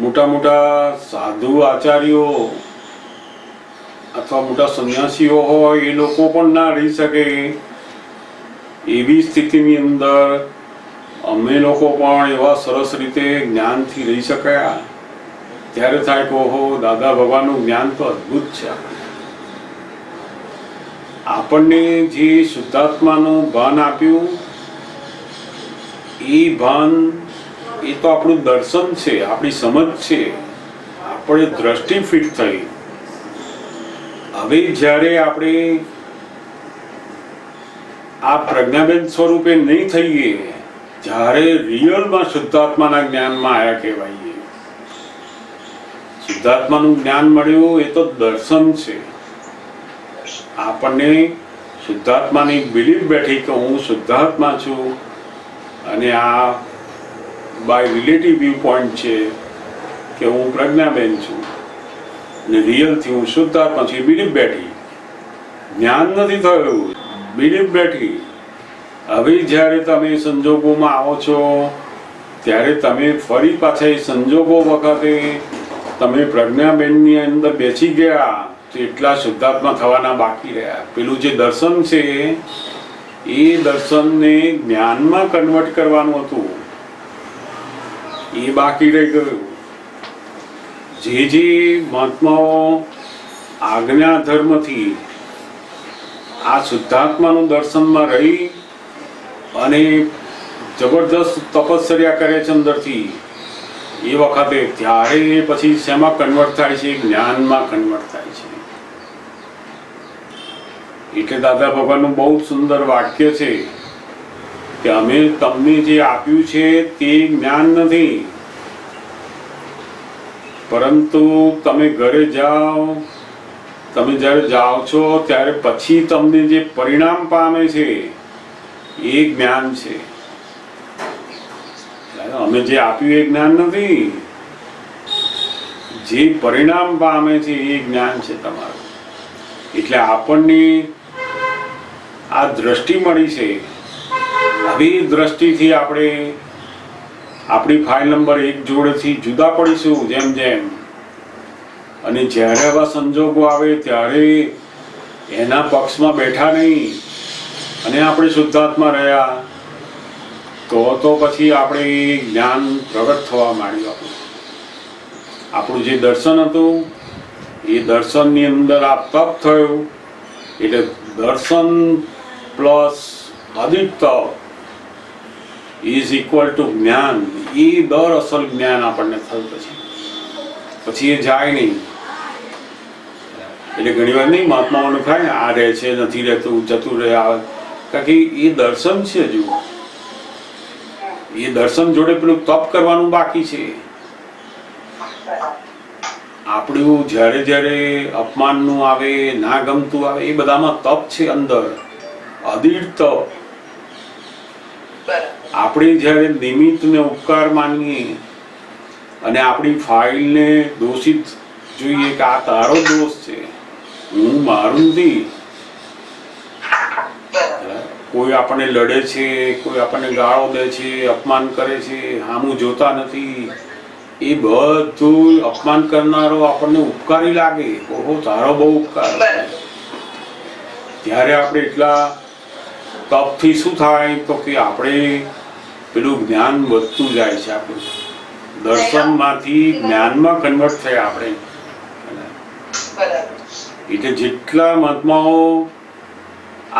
મોટા મોટા સાધુ આચાર્યો અથવા મોટા સંન્યાસીઓ હોય એ લોકો પણ ના રહી શકે એવી સ્થિતિની અંદર અમે લોકો પણ એવા સરસ રીતે જ્ઞાનથી રહી શક્યા. ત્યારે થાય કે ઓહો, દાદા ભગવાનનું જ્ઞાન તો અદ્ભુત છે. આપણને જે શુદ્ધાત્માનું ભાન આપ્યું એ ભાન એ તો આપણું દર્શન છે, આપણી સમજ છે, આપણે દ્રષ્ટિ ફિટ થઈ. હવે જ્યારે આપણે આ પ્રજ્ઞાબેન સ્વરૂપે નહીં થઈએ, જ્યારે રિયલમાં શુદ્ધાત્માના જ્ઞાનમાં આયા કહેવાઈએ, શુદ્ધાત્માનું જ્ઞાન મળ્યું એ તો દર્શન છે. આપણને શુદ્ધાત્માની બિલીફ બેઠી કે હું શુદ્ધાત્મા છું અને આ બાય રિલેટિવ વ્યૂ પોઈન્ટ છે કે હું પ્રજ્ઞાબેન છું અને રિયલથી હું શુદ્ધાત્મા છું. બિલીફ બેઠી, જ્ઞાન નથી થયું, બિલીફ બેઠી. હવે જ્યારે તમે સંજોગોમાં આવો છો ત્યારે તમે ફરી પાછા એ સંજોગો વખતે તમે પ્રજ્ઞાબેનની અંદર બેસી ગયા તો એટલા શુદ્ધાત્મા થવાના બાકી રહ્યા. પેલું જે દર્શન છે એ દર્શનને જ્ઞાનમાં કન્વર્ટ કરવાનું હતું, એ બાકી રહી ગયું. જે મહાત્માઓ આજ્ઞા ધર્મથી આ શુદ્ધાત્માનું દર્શનમાં રહી અને જબરદસ્ત તપશ્ચર્યા કરે છે અંદરથી, એ વખતે ત્યારે પછી શેમાં કન્વર્ટ થાય છે? જ્ઞાનમાં કન્વર્ટ થાય છે. એટલે દાદા ભગવાનનું બહુ સુંદર વાક્ય છે કે અમે તમને જે આપ્યું છે તે જ્ઞાન નથી, પરંતુ તમે ઘરે જાઓ, તમે જ્યારે જાઓ છો ત્યારે પછી તમને જે પરિણામ પામે છે એ જ્ઞાન છે. અમે જે આપ્યું એ જ્ઞાન નથી, જે પરિણામ પામે છે એ જ્ઞાન છે તમારું. એટલે આપણને આ દ્રષ્ટિ મળી છે. આવી દ્રષ્ટિથી આપણે આપણી ફાઇલ નંબર 1 જોડેથી જુદા પડીશું જેમ જેમ, અને જ્યારે આવા સંજોગો આવે ત્યારે એના પક્ષમાં બેઠા નહીં અને આપણે શુદ્ધાત્મા રહ્યા તો પછી આપણે જ્ઞાન પ્રગટ થવા માંડ્યું. આપણું જે દર્શન હતું એ દર્શનની અંદર આ તપ થયું, એટલે દર્શન પ્લસ અદિત ઇઝ ઇક્વલ ટુ જ્ઞાન. એ અસલ જ્ઞાન આપણને થયું પછી એ જાય નહીં. એટલે ઘણી વાર નહીં મહાત્માઓને થાય ને આ રહે છે, નથી રહેતું, જતું રહે, આવે, કારણ કે એ દર્શન છે. હજુ એ દર્શન જોડે પેલું તપ કરવાનું બાકી છે. આપણું જ્યારે જ્યારે અપમાનનું આવે, ના ગમતું આવે, એ બધામાં તપ છે અંદર, અદિત તપ. આપણે જ્યારે નિમિત્ત ને ઉપકાર માનીએ અને આપણી ફાઇલને દોષિત જોઈએ કે આ તારો દોષ છે, હું મારું નથી, કોઈ આપણને લડે છે, કોઈ આપણને ગાળો દે છે, અપમાન કરે છે, સામું જોતા નથી, એ બધું અપમાન કરનારો આપણને ઉપકારી લાગે, ઓહો તારો બહુ ઉપકાર. ત્યારે આપણે એટલા તપથી શું થાય તો કે આપણે પેલું જ્ઞાન વધતું જાય છે, આપણું દર્શનમાંથી જ્ઞાનમાં કન્વર્ટ થયા આપણે. એટલે જેટલા મહાત્માઓ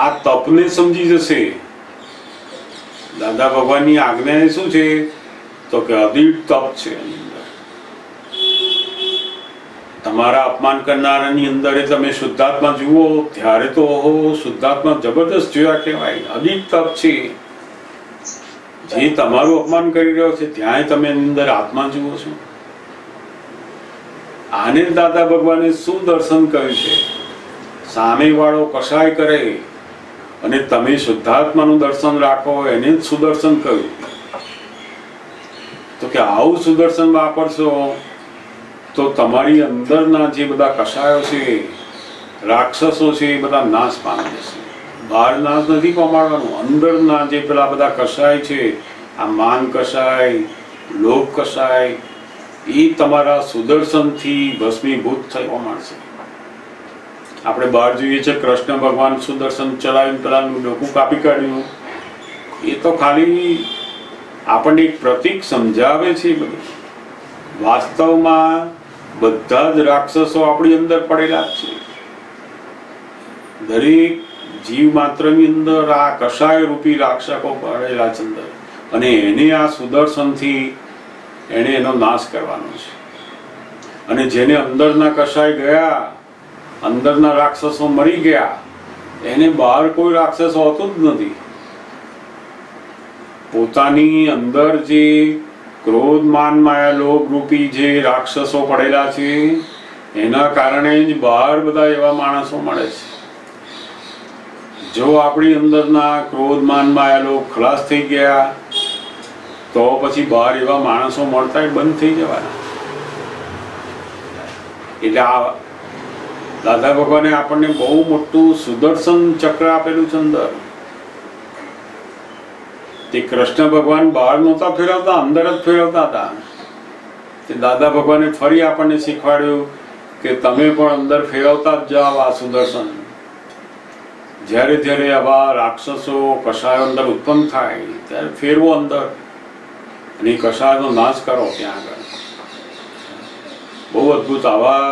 આ તપને સમજી જશે, દાદા ભગવાનની આજ્ઞા શું છે તો કે અદિત તપ છે. તમારા અપમાન કરનારાની અંદર તમે શુદ્ધાત્મા જુઓ ત્યારે તો ઓહો શુદ્ધાત્મા જબરદસ્ત જોયા કહેવાય. અદિત તપ છે. જે તમારું અપમાન કરી રહ્યો છે ત્યાં તમે એની અંદર આત્મા જુઓ છો. આને દાદા ભગવાને શું દર્શન કર્યું છે? સામે વાળો કસાય કરે અને તમે શુદ્ધાત્માનું દર્શન રાખો, એને જ સુદર્શન કહ્યું. તો કે આવું સુદર્શન વાપરશો તો તમારી અંદરના જે બધા કષાયો છે, રાક્ષસો છે, એ બધા નાશ પામી જશે. બહાર નાશ નથી પામવાનું, અંદરના જે પેલા બધા કષાય છે, આ માન કષાય, લોભ કષાય, એ તમારા સુદર્શનથી ભસ્મીભૂત થવા માંડશે. આપણે બહાર જોઈએ છે કૃષ્ણ ભગવાન સુદર્શન ચલાવીને પેલાનું ડોકું કાપી કાઢ્યું, એ તો ખાલી આપણને એક પ્રતીક સમજાવે છે. બધું વાસ્તવમાં બધા જ રાક્ષસો આપણી અંદર પડેલા જ છે. દરેક જીવ માત્રની અંદર આ કષાય રૂપી રાક્ષસો પડેલા છે અંદર, અને એને આ સુદર્શનથી એને એનો નાશ કરવાનો છે. અને જેને અંદરના કષાય ગયા, અંદરના રાક્ષસો મરી ગયા, એને બહાર કોઈ રાક્ષસ હોતું જ નથી. પોતાની અંદર જે ક્રોધ માન માયા લોભ રૂપી જે રાક્ષસો પડેલા છે એના કારણે જ બહાર બધા એવા માણસો મળે છે. જો આપણી અંદરના ક્રોધ માન માયા લોભ ખલાસ થઈ ગયા તો પછી બહાર એવા માણસો મળતા બંધ થઈ જવાના. એટલે આ દાદા ભગવાને આપણને બહુ મોટું સુદર્શન ચક્ર આપેલું છે અંદર. તે કૃષ્ણ ભગવાન બહાર નહોતા ફેરવતા, અંદર જ ફેરવતા હતા. તે દાદા ભગવાને ફરી આપણને શીખવાડ્યું કે તમે પણ અંદર ફેરવતા જ જાઓ આ સુદર્શન. જ્યારે જ્યારે આવા રાક્ષસો કષાયો અંદર ઉત્પન્ન થાય ત્યારે ફેરવો અંદર અને કષાયનો નાશ કરો. ત્યાં આગળ બહુ અદભુત આવા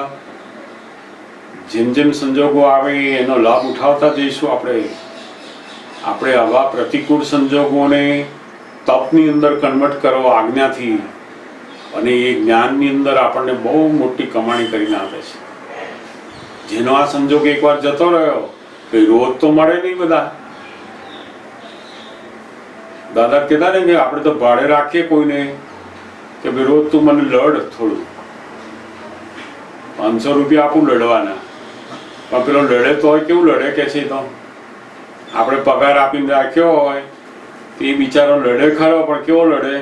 જેમ જેમ સંજોગો આવે એનો લાભ ઉઠાવતા જઈશું. આપણે આવા પ્રતિકૂળ સંજોગોને તપની અંદર કન્વર્ટ કરો આજ્ઞાથી, અને એ જ્ઞાનની અંદર આપણને બહુ મોટી કમાણી કરીને આપે છે. જેનો આ સંજોગ એકવાર જતો રહ્યો કે રોજ તો મળે નહીં બધા. દાદા કહેતા ને કે આપણે તો ભાડે રાખીએ કોઈને કે ભાઈ રોજ તું મને લડ, થોડું 500 રૂપિયા આપું લડવાના. પણ પેલો લડે તો હોય કેવું લડે કે છે, તો આપણે પગાર આપીને રાખ્યો હોય તો એ બિચારો લડે ખરો, પણ કેવો લડે?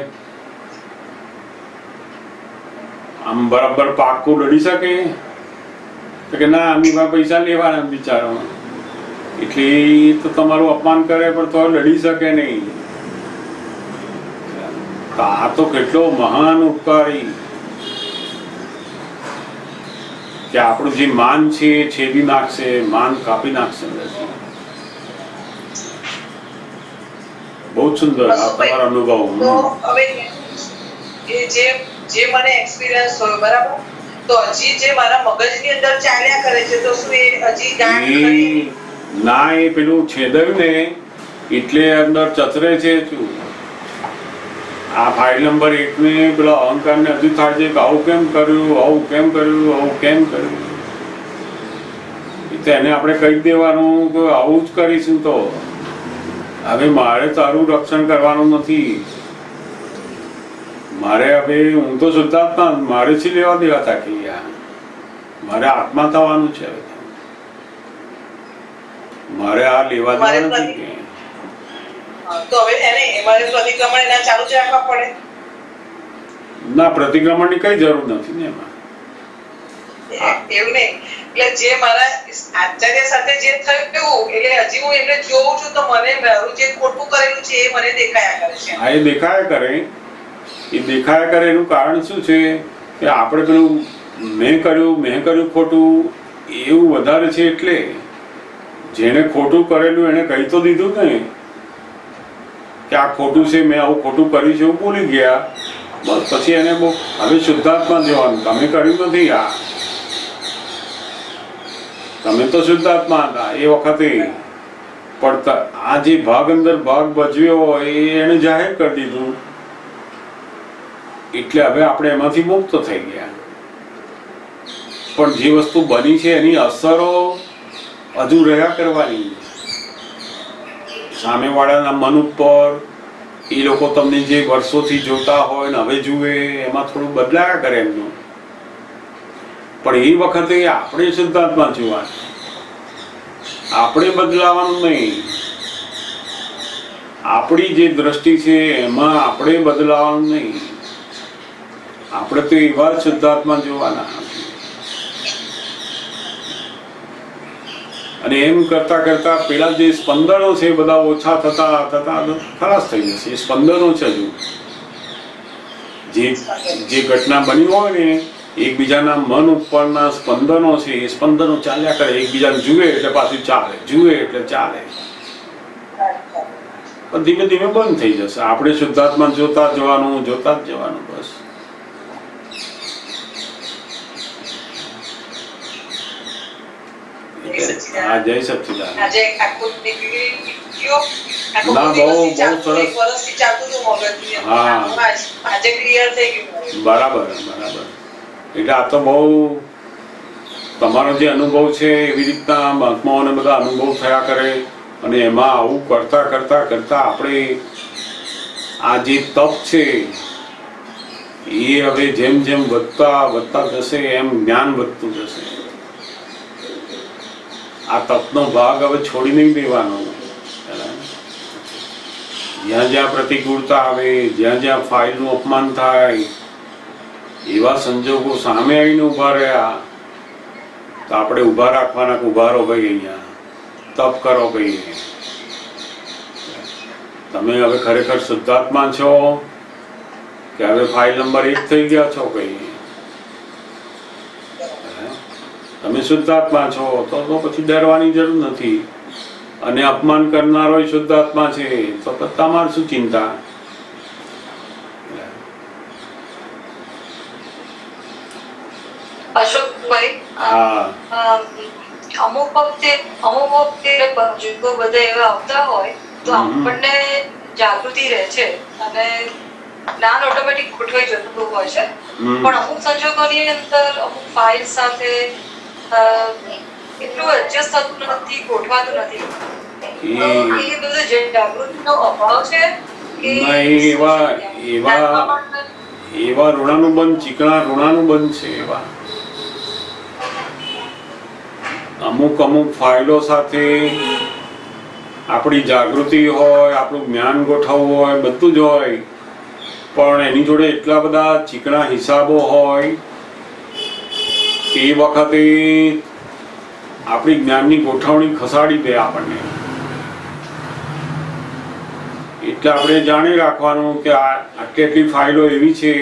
આમ બરાબર પાકું લડી શકે? તો કે ના, આમની પાસે પૈસા લેવાના બિચારો. એટલે તો તમારું અપમાન કરે પણ તો લડી શકે નહીં. આ તો કેટલો મહાન ઉપકારી કે આપણું જે માન છે એ છેદી નાખશે, માન કાપી નાખશે. બહુ સુંદર આ તમારો અનુભવ. તો હવે એ જે મને એક્સપિરિયન્સ હોય, બરાબર, તો હજી જે મારા મગજની અંદર ચાલ્યા કરે છે, તો શું એ હજી ગાંઠ ખરી? ના, એ પેલું છેદવ્યું ને એટલે અંદર ચતરે છે. આ ફાઇલ નંબર 1 ને પેલા અહંકાર ને હજુ થાય છે કે આવું કેમ કર્યું, આવું કેમ કર્યું, આવું કેમ કર્યું. એને આપણે કહી દેવાનું કે આવું જ કરીશું. તો હવે મારે તારું રક્ષણ કરવાનું નથી. મારે હવે હું તો શુદ્ધાત્મા, મારે થી લેવા દેવા તાકી મારે આત્મા થવાનું છે. મારે આ લેવા દેવા નથી. તો હવે એને મારે પ્રતિક્રમણ એના ચાલુ જ રાખવા પડે? ના, પ્રતિક્રમણની કઈ જરૂર નથી ને એમાં. એવું નહીં, એટલે જે મારા આચાર્ય સાથે જે થયું એટલે હજી હું એમને જોઉં છું તો મને મારું જે ખોટું કરેલું છે એ મને દેખાયા કરે છે. હા, એ દેખાયા કરે એનું કારણ શું છે કે આપણે પેલું મેં કર્યું ખોટું એવું વધારે છે. એટલે જેને ખોટું કરેલું એને કહી તો દીધું ને કે આ ખોટું છે, મેં આવું ખોટું કર્યું છે, એવું બોલી ગયા. બસ પછી એને બહુ હવે શુદ્ધાત્મા જવાનું, તમે કર્યું નથી, તમે તો શુદ્ધાત્મા હતા એ વખતે. પણ આ જે ભાગ અંદર ભાગ ભજવ્યો હોય એ એને જાહેર કરી દીધું, એટલે હવે આપણે એમાંથી મુક્ત થઈ ગયા. પણ જે વસ્તુ બની છે એની અસરો હજુ રહ્યા કરવાની સામેવાળાના મન ઉપર. એ લોકો તમને જે વર્ષોથી જોતા હોય ને હવે જુએ એમાં થોડું બદલાયા કરે એમનું. પણ એ વખતે આપણે શુદ્ધાત્મા જોવાનું, આપણે બદલાવાનું નહીં. આપણી જે દ્રષ્ટિ છે એમાં આપણે બદલાવાનું નહીં. આપણે તો એવા શુદ્ધાત્મા જોવાના. અને એમ કરતા કરતા પેલા જે સ્પંદનો છે બધા ઓછા થતા થતા ખલાસ થઈ જશે. એ સ્પંદનો છે હજુ જે ઘટના બની હોય ને એકબીજાના મન ઉપરના સ્પંદનો છે એ સ્પંદનો ચાલ્યા કરે. એકબીજાને જુએ એટલે પાછું ચાલે, જુએ એટલે ચાલે. પણ ધીમે ધીમે બંધ થઈ જશે. આપણે શુદ્ધાત્મા જોતા જ જવાનું બસ. હા, જય સચ્ચિદાનંદ. આજે આખું નીકળી ગયો. ના, બહુ સરસ. વર્ષથી ચાલતું હતું મગજથી. હા, આજે ક્લિયર થઈ ગયું. બરાબર. એટલે આ તો બહુ તમારો જે અનુભવ છે એવી રીતના મહાત્માઓને બધા અનુભવ થયા કરે. અને એમાં આવું કરતા આપણે આ જે તપ છે એ હવે જેમ જેમ વધતા જશે એમ જ્ઞાન વધતું જશે. આ તપનો ભાગ હવે છોડી નહીં દેવાનો. જ્યાં જ્યાં પ્રતિકૂળતા આવે, જ્યાં ફાઇલનું અપમાન થાય, એવા સંજોગો સામે આવીને ઊભા રહ્યા તો આપણે ઊભા રાખવાના કે ઊભા રહો ભાઈ, અહીંયા તપ કરો ભાઈ. તમે હવે ખરેખર શુદ્ધાત્મા છો કે હવે ફાઇલ નંબર 1 થઈ ગયા છો ભાઈ? તમે શુદ્ધાત્મા છો તો પછી ડરવાની જરૂર નથી. અને અપમાન કરનારો શુદ્ધાત્મા છે તો તમારે શું ચિંતા? અશોકભાઈ, હા, અમુક વખતે પંચુકો બધા એવા આવતા હોય તો આપણને જાગૃતિ રહે છે અને જ્ઞાન ઓટોમેટિક ગોઠવાઈ જતું હોય છે. પણ અમુક સંજોગોની અંદર અમુક ફાઇલ સાથે એટલું એડજસ્ટ થતું નથી, ગોઠવાતું નથી. તો એ બધું જે જાગૃતિનો અભાવ છે કે એવા ઋણાનુબંધ, ચીકણા ઋણાનુબંધ છે. એવા અમુક ફાઇલો સાથે આપણી જાગૃતિ હોય, આપણું જ્ઞાન ગોઠવવું હોય, બધું જ હોય, પણ એની જોડે એટલા બધા ચીકણા હિસાબો હોય એ વખતે આપણી જ્ઞાનની ગોઠવણી ખસાડી દે આપણને. એટલે આપણે જાણી રાખવાનું કે આટલી ફાઇલો એવી છે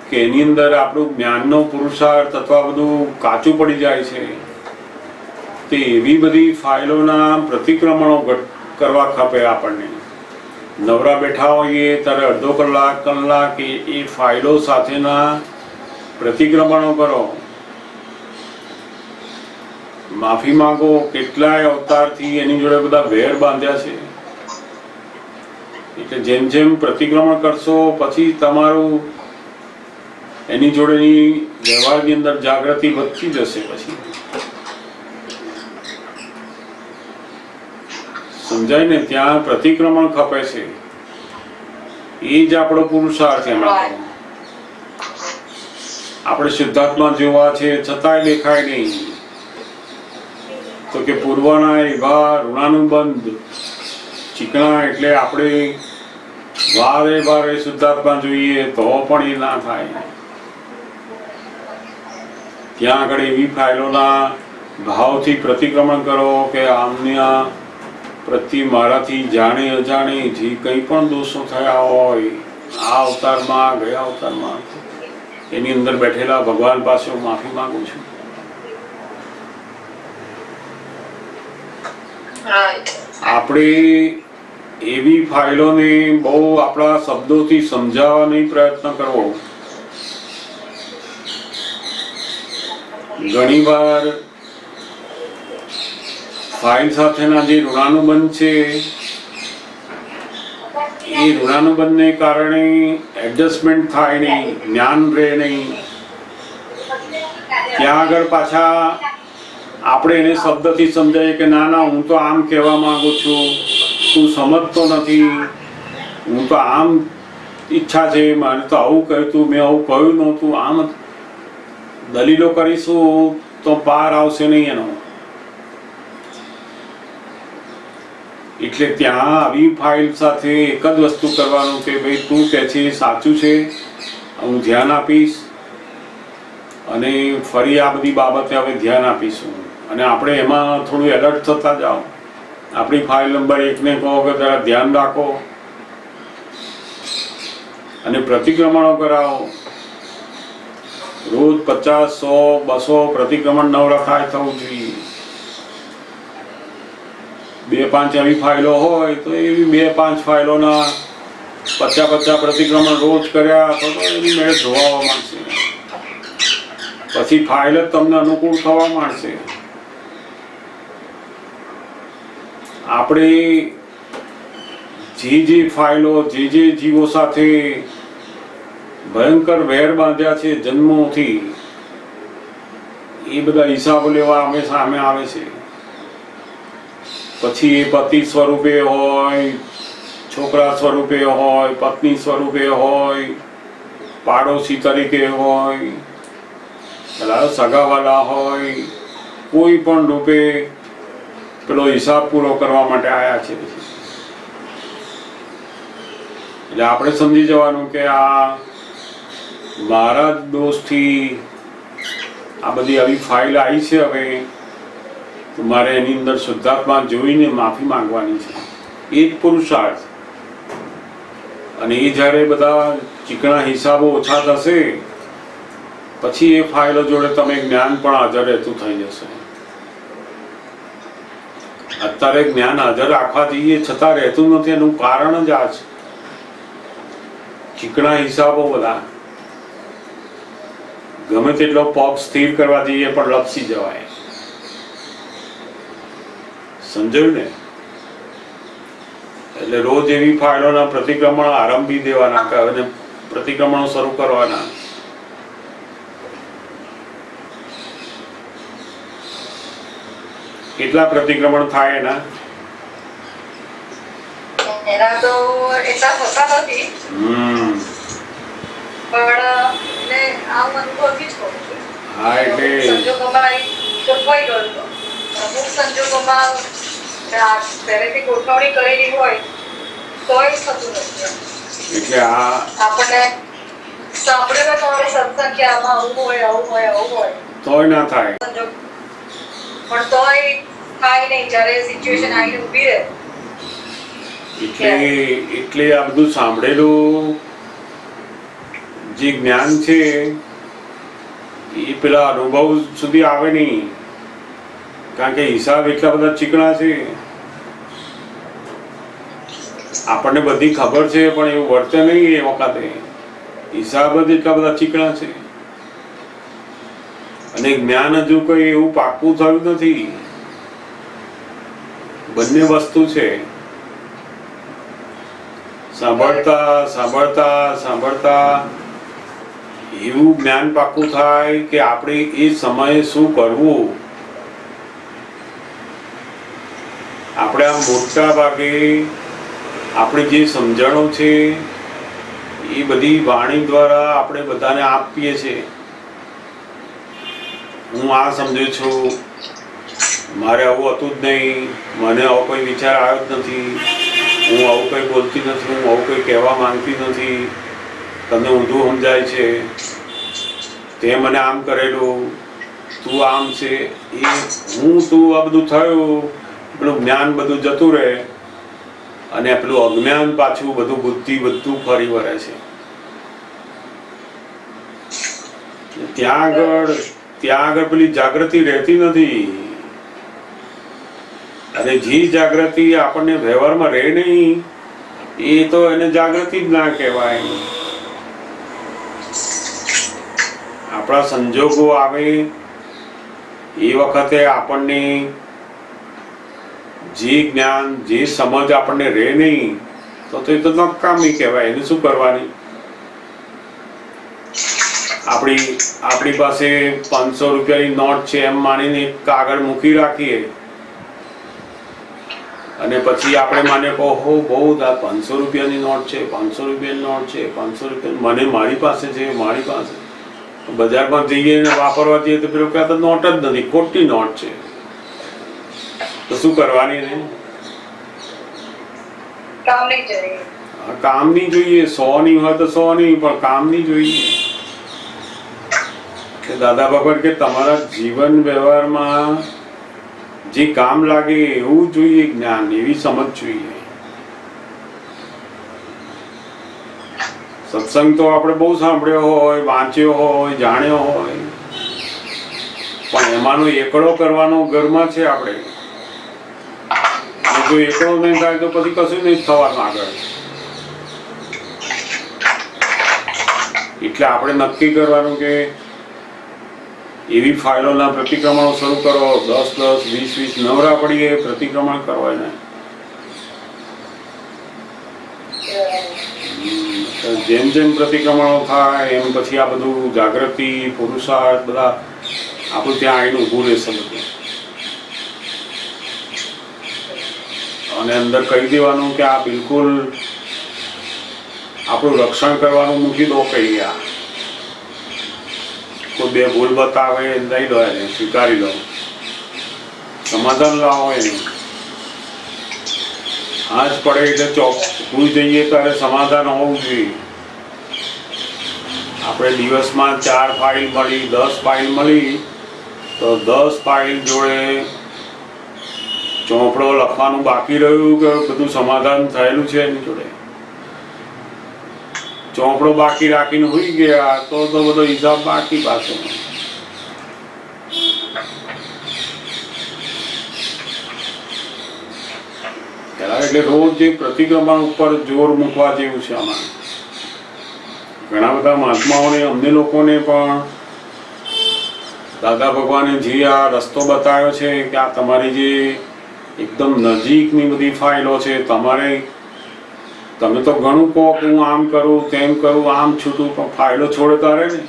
કે એની અંદર આપણું જ્ઞાનનો પુરુષાર્થ અથવા બધું કાચું પડી જાય છે. તે એવી બધી ફાઇલોના પ્રતિક્રમણો કરવા ખપે આપણને. નવરા બેઠા હોઈએ ત્યારે અડધો કલાક એ ફાઇલો સાથેના પ્રતિક્રમણો કરો. માફી માંગો. કેટલાય અવતારથી એની જોડે બધા વેર બાંધ્યા છે. એટલે જેમ પ્રતિક્રમણ કરશો પછી તમારું એની જોડેની વ્યવહારની અંદર જાગૃતિ વધતી જશે. પછી સમજાય ને, ત્યાં પ્રતિક્રમણ ખપે છે. એ જ આપણો પુરુષાર્થ. એમાં આપણે શુદ્ધાત્મા જોવા છે છતાંય દેખાય નહીં તો કે પૂર્વના એવા ઋણાનુબંધ ચીકણા. એટલે આપણે વારે શુદ્ધાત્મા જોઈએ તો પણ એ ના થાય. ત્યાં આગળ એવી ફાઇલોના ભાવથી પ્રતિક્રમણ કરો કે આમના પ્રતિ મારાથી જાણે અજાણે જે કંઈ પણ દોષો થયા હોય આ અવતારમાં ગયા અવતારમાં એની અંદર બેઠેલા ભગવાન પાસે હું માફી માંગુ છું. આપણે એવી ફાઇલોને બહુ આપણા શબ્દોથી સમજાવવાનો પ્રયત્ન કરવો. ઘણીવાર ફાઇલ સાથેના જે ઋણાનુબંધ છે એ ઋણાનુબંધને કારણે એડજસ્ટમેન્ટ થાય નહીં, જ્ઞાન રહે નહીં. ત્યાં આગળ પાછા આપણે એને શબ્દથી સમજાવીએ કે ના ના હું તો આમ કહેવા માંગુ છું, તું સમજતો નથી, હું તો આમ ઈચ્છા છે, મારે તો આવું કહ્યું તું, મેં આવું કહ્યું નહોતું. આમ દલીલો કરીશું તો પાર આવશે નહીં એનો. એટલે ત્યાં આવી ફાઇલ સાથે એક જ વસ્તુ કરવાનું કે ભાઈ તું કહે છે સાચું છે, હું ધ્યાન આપીશ અને ફરી આ બધી બાબતે હવે ધ્યાન આપીશું. અને આપણે એમાં થોડું એલર્ટ થતા જાઓ. આપણી ફાઇલ નંબર 1 ને કહો કે જરા ધ્યાન રાખો અને પ્રતિક્રમણો કરાવો. રોજ 50, 100, 200 પ્રતિક્રમણ નવરથાય થવું જોઈએ. 2-5 એવી ફાઇલો હોય તો એવી 2-5 ફાઇલોના 50 પ્રતિક્રમણ રોજ કર્યા તો એની મેળ ધોવા માંડશે. પછી ફાઇલ જ તમને અનુકૂળ થવા માંડશે. આપણે જે ફાઇલો જે જીવો સાથે ભયંકર વેર બાંધ્યા છે જન્મોથી, એ બધા હિસાબો લેવા અમે સામે આવે છે. પછી એ પતિ સ્વરૂપે હોય, છોકરા સ્વરૂપે હોય, પત્ની સ્વરૂપે હોય, પાડોશી તરીકે હોય, સગાવાલા હોય, કોઈ પણ રૂપે પેલો હિસાબ પૂરો કરવા માટે આવ્યા છે. એટલે આપણે સમજી જવાનું કે આ મારા જ દોષથી આ બધી આવી ફાઇલ આવી છે. હવે મારે એની અંદર શુદ્ધાત્મા જોઈને માફી માંગવાની છે. એ જ પુરુષાર્થ. અને એ જ્યારે બધા ચીકણા હિસાબો ઓછા થશે પછી એ ફાઇલો જોડે તમે જ્ઞાન પણ હાજર રહેતું થઈ જશે. અત્યારે જ્ઞાન હાજર રાખવા જઈએ છતાં રહેતું નથી. એનું કારણ જ આ છે. ચીકણા હિસાબો બધા ગમે તેટલો પગ સ્થિર કરવા જઈએ પણ લપસી જવાય. સમજાયું ને? એટલે રોજ એવી ફાઇલોના પ્રતિક્રમણ આરંભી દેવાના અને પ્રતિક્રમણો શરૂ કરવાના. કેટલા પ્રતિક્રમણ થાય એના? એના તો એટલા થતા નથી, પણ એટલે આ અનુભવથી જ કહું છું. હા, એટલે સંજોગોમાં ગોઠવાઈ ગયો હતો. અમુક સંજોગોમાં પહેલેથી ગોઠવણી કરેલી હોય તોય થતું નથી. એટલે આ આપણને સાંભળેલો તમારે સત્સંગ કે આમાં આવું હોય આવું હોય આવું હોય તોય ના થાય. પણ તોય થાય નહીં જ્યારે સિચ્યુએશન આવીને ઊભી રહે. એટલે આ બધું સાંભળેલું જે જ્ઞાન છે એ પેલા અનુભવ સુધી આવે નહીં. કારણ કે હિસાબ એટલા બધા ચીકણા છે. આપણને બધી ખબર છે પણ એવું વર્તે નહીં. એ વખતે હિસાબ જ એટલા બધા ચીકણા છે. અને જ્ઞાન હજુ કોઈ એવું પાક્કું થયું નથી. બંને વસ્તુ છે. સાંભળતા એવું જ્ઞાન પાક્કું થાય કે આપણે એ સમયે શું કરવું. આપણે આમ મોટા ભાગે આપણી જે સમજણો છે એ બધી વાણી દ્વારા આપણે બધાને આપીએ છીએ. હું આ સમજુ છું, મારે આવું હતું જ નહીં, મને આવો કોઈ વિચાર આવ્યો જ નથી, હું આવું કંઈ બોલતી નથી, હું આવું કંઈ કહેવા માંગતી નથી, તમને ઊંધું સમજાય છે, તે મને આમ કરેલું, તું આમ છે, એ હું તું આ બધું થયું, પેલું જ્ઞાન બધું જતું રહે અને પેલું અજ્ઞાન પાછું બધું બુદ્ધિ બધું ફરી વળે છે. ત્યાં આગળ પેલી જાગૃતિ રહેતી નથી. અને જે જાગૃતિ આપણને વ્યવહારમાં રહે નહીં, એ તો એને જાગૃતિ જ ના કહેવાય. આપણા સંજોગો આવે એ વખતે આપણને જે જ્ઞાન જે સમજ આપણને રહે નહીં, તો એ તો નકામી કહેવાય. એને શું કરવાની? આપણી પાસે 500 રૂપિયાની નોટ છે એમ માનીને કાગળ મૂકી રાખીએ અને પછી આપણે માને કહો બહુ 500 રૂપિયાની નોટ છે, 500 રૂપિયાની નોટ છે, 500 રૂપિયા મને મારી પાસે છે, મારી પાસે. બજારમાં જઈએ ને વાપરવા જઈએ તો પેલું કહેતા નોટ જ નથી, ખોટી નોટ છે. તો શું કરવાની ને? કામની જોઈએ. 100 ની હોય તો 100 ની, પણ કામની જોઈએ. દાદા ભગવાન કે તમારા જીવન વ્યવહારમાં જે કામ લાગે એવું જોઈએ જ્ઞાન, એવી સમજ જોઈએ. સત્સંગ તો આપણે બહુ સાંભળ્યો હોય, વાંચ્યો હોય, જાણ્યો હોય, પણ એમાંનો એકડો કરવાનો ઘરમાં છે આપણે. જો એકડો નહીં થાય તો પછી કશું નહીં થવાનું આગળ. એટલે આપણે નક્કી કરવાનું કે એવી ફાઇલોના પ્રતિક્રમણો શરૂ કરો. 10 20 નવરા પડીએ પ્રતિક્રમણ કરવા ને. જેમ જેમ પ્રતિક્રમણો થાય એમ પછી આ બધું જાગૃતિ પુરુષાર્થ બધા આપણું ત્યાં આવીને ઊભું રહેશે બધું. અને અંદર કહી દેવાનું કે આ બિલકુલ આપણું રક્ષણ કરવાનું મૂકી દો. કહી ગયા કોઈ બે ભૂલ બતાવે લઈ લો, એને સ્વીકારી લો, સમાધાન લાવો. એને આજ પડે એટલે ભૂલ જઈએ ત્યારે સમાધાન હોવું જોઈએ. આપણે દિવસમાં 4 ફાઇલ મળી, 10 ફાઇલ મળી, તો 10 ફાઇલ જોડે ચોપડો લખવાનું બાકી રહ્યું કે બધું સમાધાન થયેલું છે એની જોડે. ચોપડો બાકી રાખીને હોઈ ગયા તો બધો હિસાબ બાકી પાછો. એટલે રોજ જે પ્રતિક્રમણ ઉપર જોર મૂકવા જેવું છે. આમાં ઘણા બધા મહાત્માઓને, અમને લોકોને પણ દાદા ભગવાને જે આ રસ્તો બતાવ્યો છે કે આ તમારી જે એકદમ નજીકની બધી ફાઇલો છે, તમે તો ઘણું કહો કે હું આમ કરું, તેમ કરું, આમ છૂટું, પણ ફાઇલો છોડે તારે ને.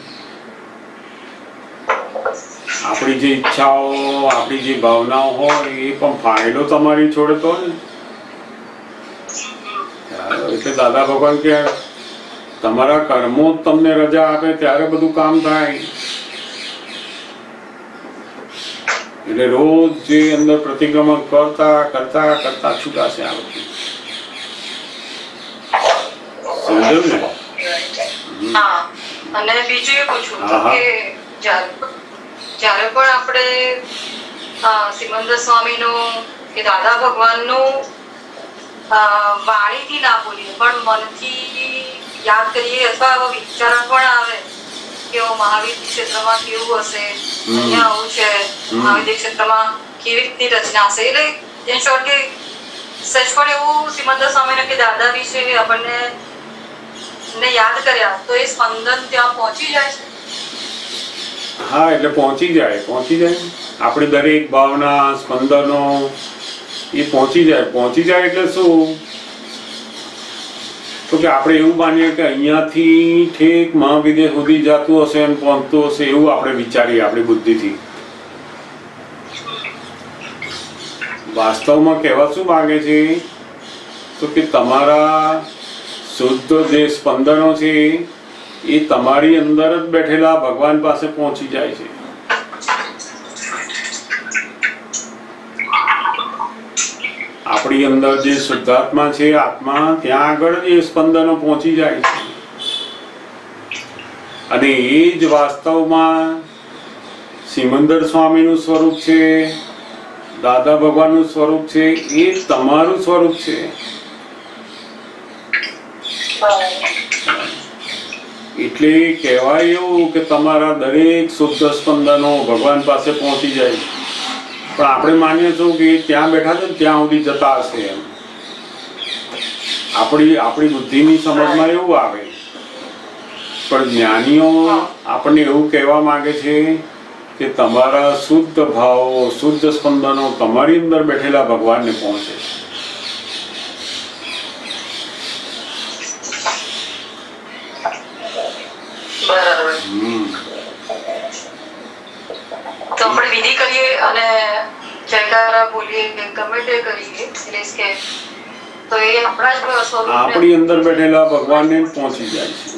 આપણી જે ઈચ્છાઓ, આપણી જે ભાવનાઓ હોય એ પણ ફાઇલો તમારી છોડે તો ને. એટલે દાદા ભગવાન કે તમારા કર્મો તમને રજા આપે ત્યારે બધું કામ થાય. એટલે રોજ જે અંદર પ્રતિક્રમણ કરતા કરતા કરતા છૂટાશે આ બધું. અને બીજું એ પૂછવું કે જ્યારે પણ આપણે સિમંદર સ્વામીનું કે દાદા ભગવાનનું વાણીથી ના બોલીએ પણ મનથી યાદ કરીએ અથવા એવો વિચાર પણ આવે કે મહાવીર ક્ષેત્રમાં કેવું હશે, અહીંયા આવું છે, મહાવીર ક્ષેત્રમાં કેવી રીતની રચના હશે, એટલે એન શોર્ટ કે સચ પણ એવું સિમંદર સ્વામીને કે દાદા વિશે આપણને યાદ કર્યા તો એ સ્પંદન ત્યાં પહોંચી જાય છે. હા, એટલે પહોંચી જાય. આપણી દરેક ભાવના, સ્પંદનો એ પહોંચી જાય. એટલે શું તો કે આપણે એવું માનીએ કે અહીંયાથી ઠેક મહાવિદેશ સુધી જતું હશે અને પહોંચતું હશે એવું આપણે વિચારીએ આપણી બુદ્ધિથી. વાસ્તવમાં કહેવા શું માંગે છે તો કે તમારા શુદ્ધ જે સ્પંદનો છે એ તમારી અંદર જ બેઠેલા ભગવાન પાસે પહોંચી જાય છે. આપણી અંદર જે શુદ્ધાત્મા છે, આત્મા, ત્યાં આગળ જ એ સ્પંદનો પહોંચી જાય છે. અને એ જ વાસ્તવમાં સિમંદર સ્વામીનું સ્વરૂપ છે, દાદા ભગવાનનું સ્વરૂપ છે, એ તમારું સ્વરૂપ છે. એટલે કહેવાય એવું કે તમારા દરેક શુદ્ધ સ્પંદનો ભગવાન પાસે પહોંચી જાય. પણ આપણે માનીએ છીએ કે ત્યાં બેઠા છે ને ત્યાં સુધી જતા હશે એમ. આપણી બુદ્ધિની સમજમાં એવું આવે. પણ જ્ઞાનીઓ આપણને એવું કહેવા માંગે છે કે તમારા શુદ્ધ ભાવો, શુદ્ધ સ્પંદનો તમારી અંદર બેઠેલા ભગવાનને પહોંચે છે. તો આપણે વિધિ કરીએ અને જયકારા બોલીએ કે ગમે તે કરીએ કે તો એ આપણા જ સ્વરૂપને આપણી અંદર બેઠેલા ભગવાનને પહોંચી જાય છે.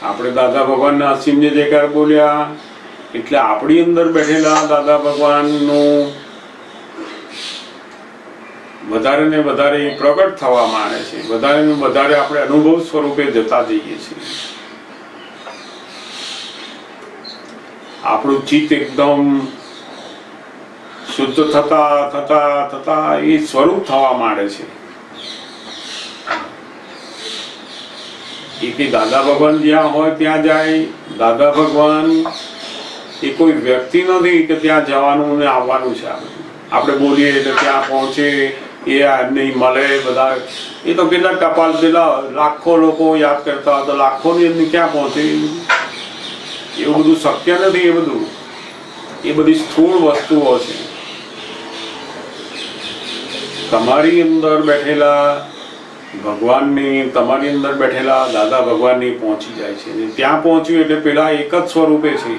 આપણે દાદા ભગવાનના અસીમ જયકાર બોલ્યા એટલે આપણી અંદર બેઠેલા દાદા ભગવાનનું વધારે ને વધારે પ્રગટ થવા માંડે છે. વધારે ને વધારે આપણે અનુભવ સ્વરૂપે જતા જઈએ છીએ. આપણું ચિત્ત એકદમ શુદ્ધ થતા થતા થતા એ સ્વરૂપ થવા માંડે છે. એ દાદા ભગવાન જ્યાં હોય ત્યાં જાય. દાદા ભગવાન એ કોઈ વ્યક્તિ નથી કે ત્યાં જવાનું ને આવવાનું છે. આપણે બોલીએ એટલે ત્યાં પહોંચે, એ નહીં મળે બધા. એ તો કેટલા ટપાલ પેલા લાખો લોકો યાદ કરતા હોય તો લાખોની અંદર ક્યાં પહોંચે? એવું બધું શક્ય નથી. એ બધી સ્થૂળ વસ્તુઓ છે. તમારી અંદર બેઠેલા ભગવાનની, તમારી અંદર બેઠેલા દાદા ભગવાનની પહોંચી જાય છે. ત્યાં પહોંચ્યું એટલે પેલા એક જ સ્વરૂપે છે.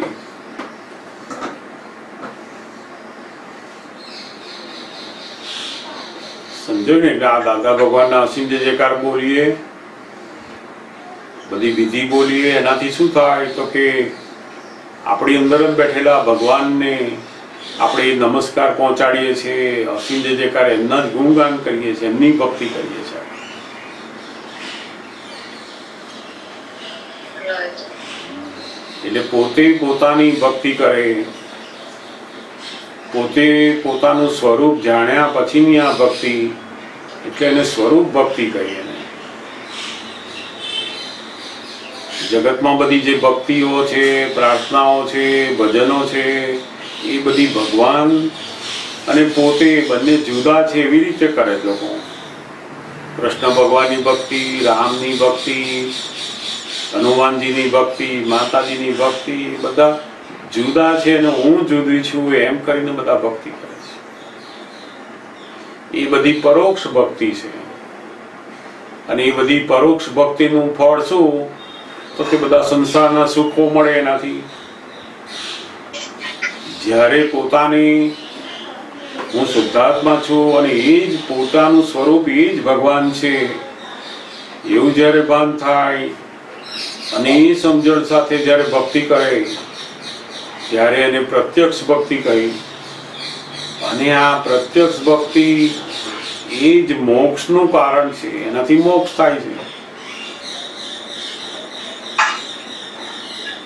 સમજો ને? એટલે આ દાદા ભગવાનના અસીમ જયકાર બોલીએ, બધી વિધિ બોલીએ, એનાથી શું થાય તો કે આપણી અંદર જ બેઠેલા ભગવાનને આપણે નમસ્કાર પહોંચાડીએ છીએ, અસીમ જયકાર એમના જ ગુણગાન કરીએ છીએ, એમની ભક્તિ કરીએ છીએ. એટલે પોતે પોતાની ભક્તિ કરે, પોતે પોતાનું સ્વરૂપ જાણ્યા પછીની આ ભક્તિ, એટલે એને સ્વરૂપ ભક્તિ કહીએ. જગતમાં બધી જે ભક્તિઓ છે, પ્રાર્થનાઓ છે, ભજનો છે, એ બધી ભગવાન અને પોતે બંને જુદા છે એવી રીતે કરે લોકો. કૃષ્ણ ભગવાનની ભક્તિ, રામની ભક્તિ, હનુમાનજીની ભક્તિ, માતાજીની ભક્તિ, બધા જુદા છે અને હું જુદી છું એમ કરીને બધા ભક્તિ કરે છે. એ બધી પરોક્ષ ભક્તિ છે. અને એ બધી પરોક્ષ ભક્તિનું ફળ શું? તો તે બધા સંસારના સુખો મળે એનાથી. જ્યારે પોતાની હું શુદ્ધાત્મા છું અને એ જ પોતાનું સ્વરૂપ એ જ ભગવાન છે એવું જ્યારે ભાન થાય અને એ સમજણ સાથે જ્યારે ભક્તિ કરે ત્યારે એને પ્રત્યક્ષ ભક્તિ કહી. અને આ પ્રત્યક્ષ ભક્તિ એ જ મોક્ષનું કારણ છે. એનાથી મોક્ષ થાય છે.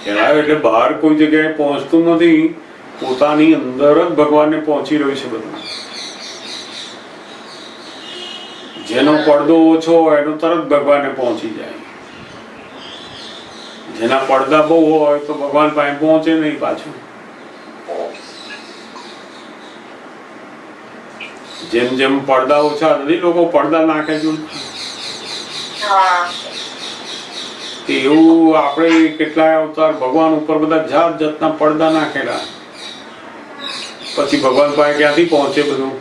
કહેવાય એટલે બહાર કોઈ જગ્યાએ પહોંચતું નથી, પોતાની અંદર જ ભગવાનને પહોંચી રહ્યું છે બધું. જેનો પડદો ઓછો હોય એનો તરત ભગવાનને પહોંચી જાય. જેના પડદા બહુ હોય તો ભગવાન પાસે પહોંચે નહીં પાછું. જેમ જેમ પડદા ઓછા નથી, લોકો પડદા નાખે છે. એવું આપણે કેટલાય અવતાર ભગવાન ઉપર બધા જાત જાતના પડદા નાખેલા, પછી ભગવાન પાસે ક્યાંથી પહોંચે બધું?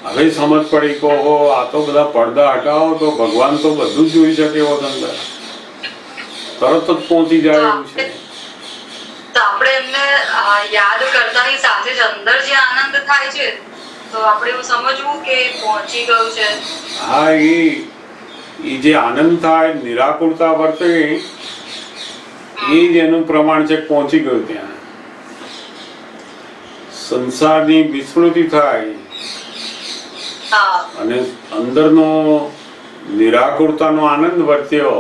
હવે સમજ પડી કે ઓહો, આ તો બધા પડદા હટાવો તો ભગવાન તો બધું જ જોઈ શકે એવો અંદર તરત જ પહોંચી જાય એવું છે. તો આપણે એમને યાદ કરતાની સાથે જ અંદર જે આનંદ થાય છે તો આપણે એવું સમજવું કે પહોંચી ગયું છે. હા, એ જે આનંદ થાય, નિરાકુરતા વર્તે, એ જ એનું પ્રમાણ છે પહોંચી ગયું ત્યાં. સંસારની વિસ્મૃતિ થાય અને અંદરનો નિરાકુરતાનો આનંદ વર્ત્યો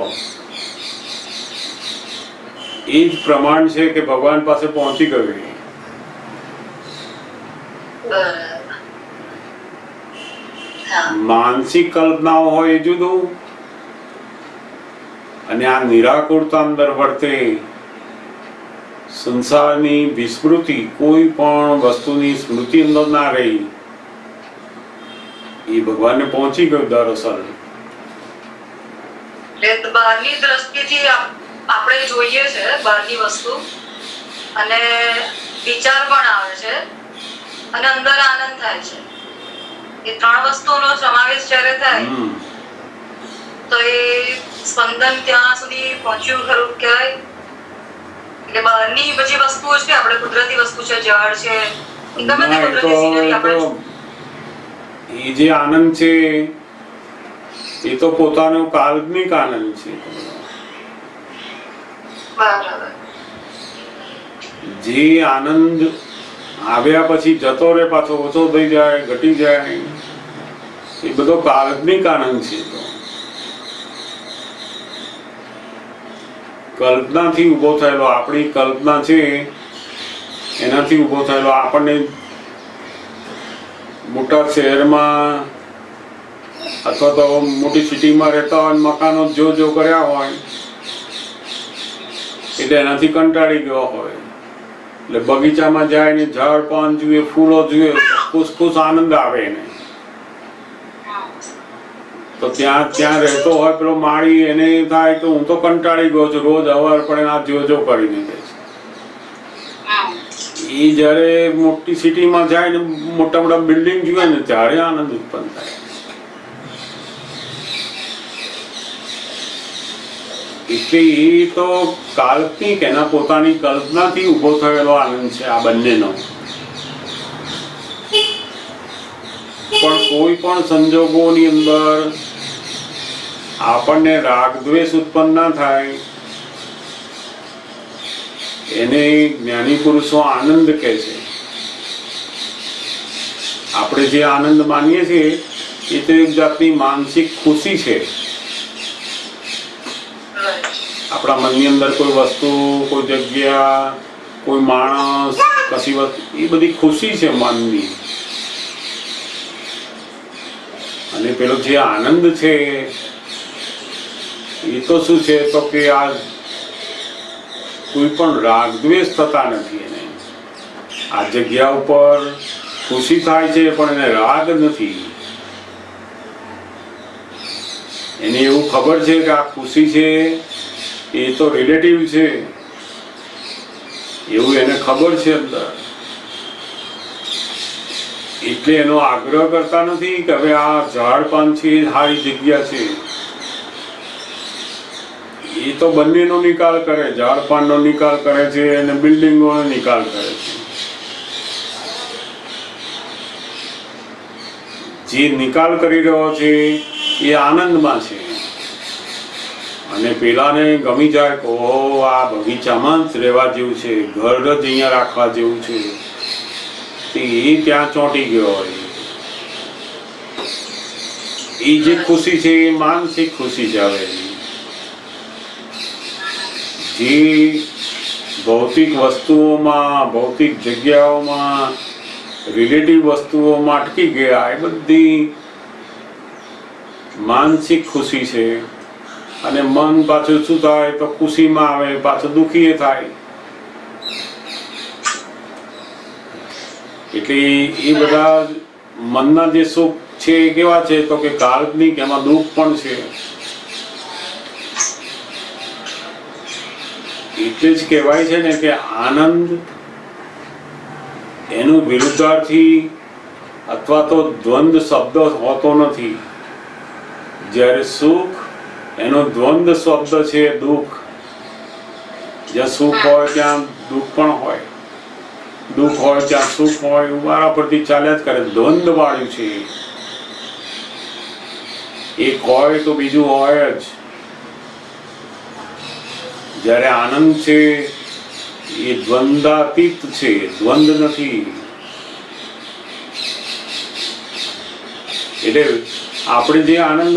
એ જ પ્રમાણ છે કે ભગવાન પાસે પહોંચી ગયું. બરાબર. હા. માનસિક કલ્પનાઓ હોય એ જુદું, અને આ નિરાકુરતા અંદર વર્તે સંસારની વિસ્મૃતિ, કોઈ પણ વસ્તુની સ્મૃતિ અંદર ના રહી, એ ભગવાનને પહોંચી ગયું દરઅસલ. એટલે બહારની દ્રષ્ટિથી આપણે જોઈએ છે બહારની વસ્તુ, અને વિચાર પણ આવે છે, અને અંદર આનંદ થાય છે. એ ત્રણ વસ્તુનો સમાવેશ જ્યારે થાય તો એ સ્પંદન ત્યાં સુધી પહોંચ્યું ખરું કહેવાય. એટલે બહારની બધી વસ્તુઓ છે, આપણે કુદરતી વસ્તુ છે, ઝાડ છે, ગમે તે કુદરતી સિનરી આપણે એ જે આનંદ છે એ તો પોતાનો કાલ્પનિક આનંદ છે. બરાબર. જે આનંદ આવ્યા પછી જતો રહે, પાછો ઓછો થઈ જાય, ઘટી જાય, એ બધો કાલ્પનિક આનંદ છે. કલ્પનાથી ઊભો થયેલો, આપણી કલ્પના છે એનાથી ઊભો થયેલો. આપણને મોટા શહેરમાં અથવા તો મોટી સિટીમાં રહેતા હોય, મકાનો જો કર્યા હોય એટલે એનાથી કંટાળી ગયો હોય, એટલે બગીચામાં જાય ને ઝાડ પાન જુએ, ફૂલો જુએ, ખુશ આનંદ આવે એને. તો ત્યાં રહેતો હોય પેલો માળી, એને થાય કે હું તો કંટાળી ગયો છું, રોજ હવાર પડે આ જો કરીને જાય છે. એ જયારે મોટી સિટીમાં જાય ને મોટા મોટા બિલ્ડિંગ જુએ ને ત્યારે આનંદ ઉત્પન્ન થાય. એટલે એ તો કાલ્પનિક, એના પોતાની કલ્પનાથી ઉભો થયેલો આનંદ છે આ બંનેનો. પણ કોઈ પણ સંજોગોની અંદર આપણને રાગ દ્વેષ ઉત્પન્ન ના થાય, એને જ્ઞાની પુરુષો આનંદ કહે છે. આપણે જે આનંદ માનીએ છીએ એ તો એક જાતની માનસિક ખુશી છે. આપણા મનની અંદર કોઈ વસ્તુ, કોઈ જગ્યા, કોઈ માણસ, કશી વસ્તુ, એ બધી ખુશી છે મનની. અને પેલો જે આનંદ છે એ તો શું છે, તો કે આ કોઈ પણ રાગ દ્વેષ થતા નથી. એને આ જગ્યા ઉપર ખુશી થાય છે પણ એને રાગ નથી. એને એવું ખબર છે કે આ ખુશી છે એ તો રિલેટિવ છે, એવું એને ખબર છે અંદર. એટલે એનો આગ્રહ કરતા નથી કે હવે આ ઝાડ પાન છે એ સારી જગ્યા છે. એ તો બંનેનો નિકાલ કરે, ઝાડ પાનનો નિકાલ કરે છે અને બિલ્ડિંગોનો નિકાલ કરે છે. જે નિકાલ કરી રહ્યો છે એ આનંદમાં છે. અને પેલાને ગમી જાય કે ઓહો આ બગીચામાં જ રહેવા જેવું છે, ઘર જ અહીંયા રાખવા જેવું છે, તે એ ત્યાં ચોંટી ગયો હોય. એ જે ખુશી છે એ માનસિક ખુશી છે. હવે જે ભૌતિક વસ્તુઓમાં, ભૌતિક જગ્યાઓમાં, રિલેટિવ વસ્તુઓમાં અટકી ગયા, એ બધી માનસિક ખુશી છે. અને મન પાછું શું થાય, તો ખુશીમાં આવે, પાછું દુઃખી થાય. એટલે એ બધા મનના જે સુખ છે એ કેવા છે, તો કે કાલ્પનિક, એમાં દુઃખ પણ છે. એટલે જ કહેવાય છે ને કે આનંદ એનું વિરુદ્ધાર્થી અથવા તો દ્વંદ શબ્દ હોતો નથી. જ્યારે સુખ એનો દ્વંદ શબ્દ છે દુઃખ. જ્યાં સુખ હોય ત્યાં દુઃખ પણ હોય, દુઃખ હોય ત્યાં સુખ હોય, વારા પરથી ચાલ્યા જ કરે. દ્વંદ વાળું છે. એક હોય તો બીજું હોય જ. જ્યારે આનંદ છે એ દ્વંદાતીત છે, દ્વંદ નથી. એટલે આપણે જે આનંદ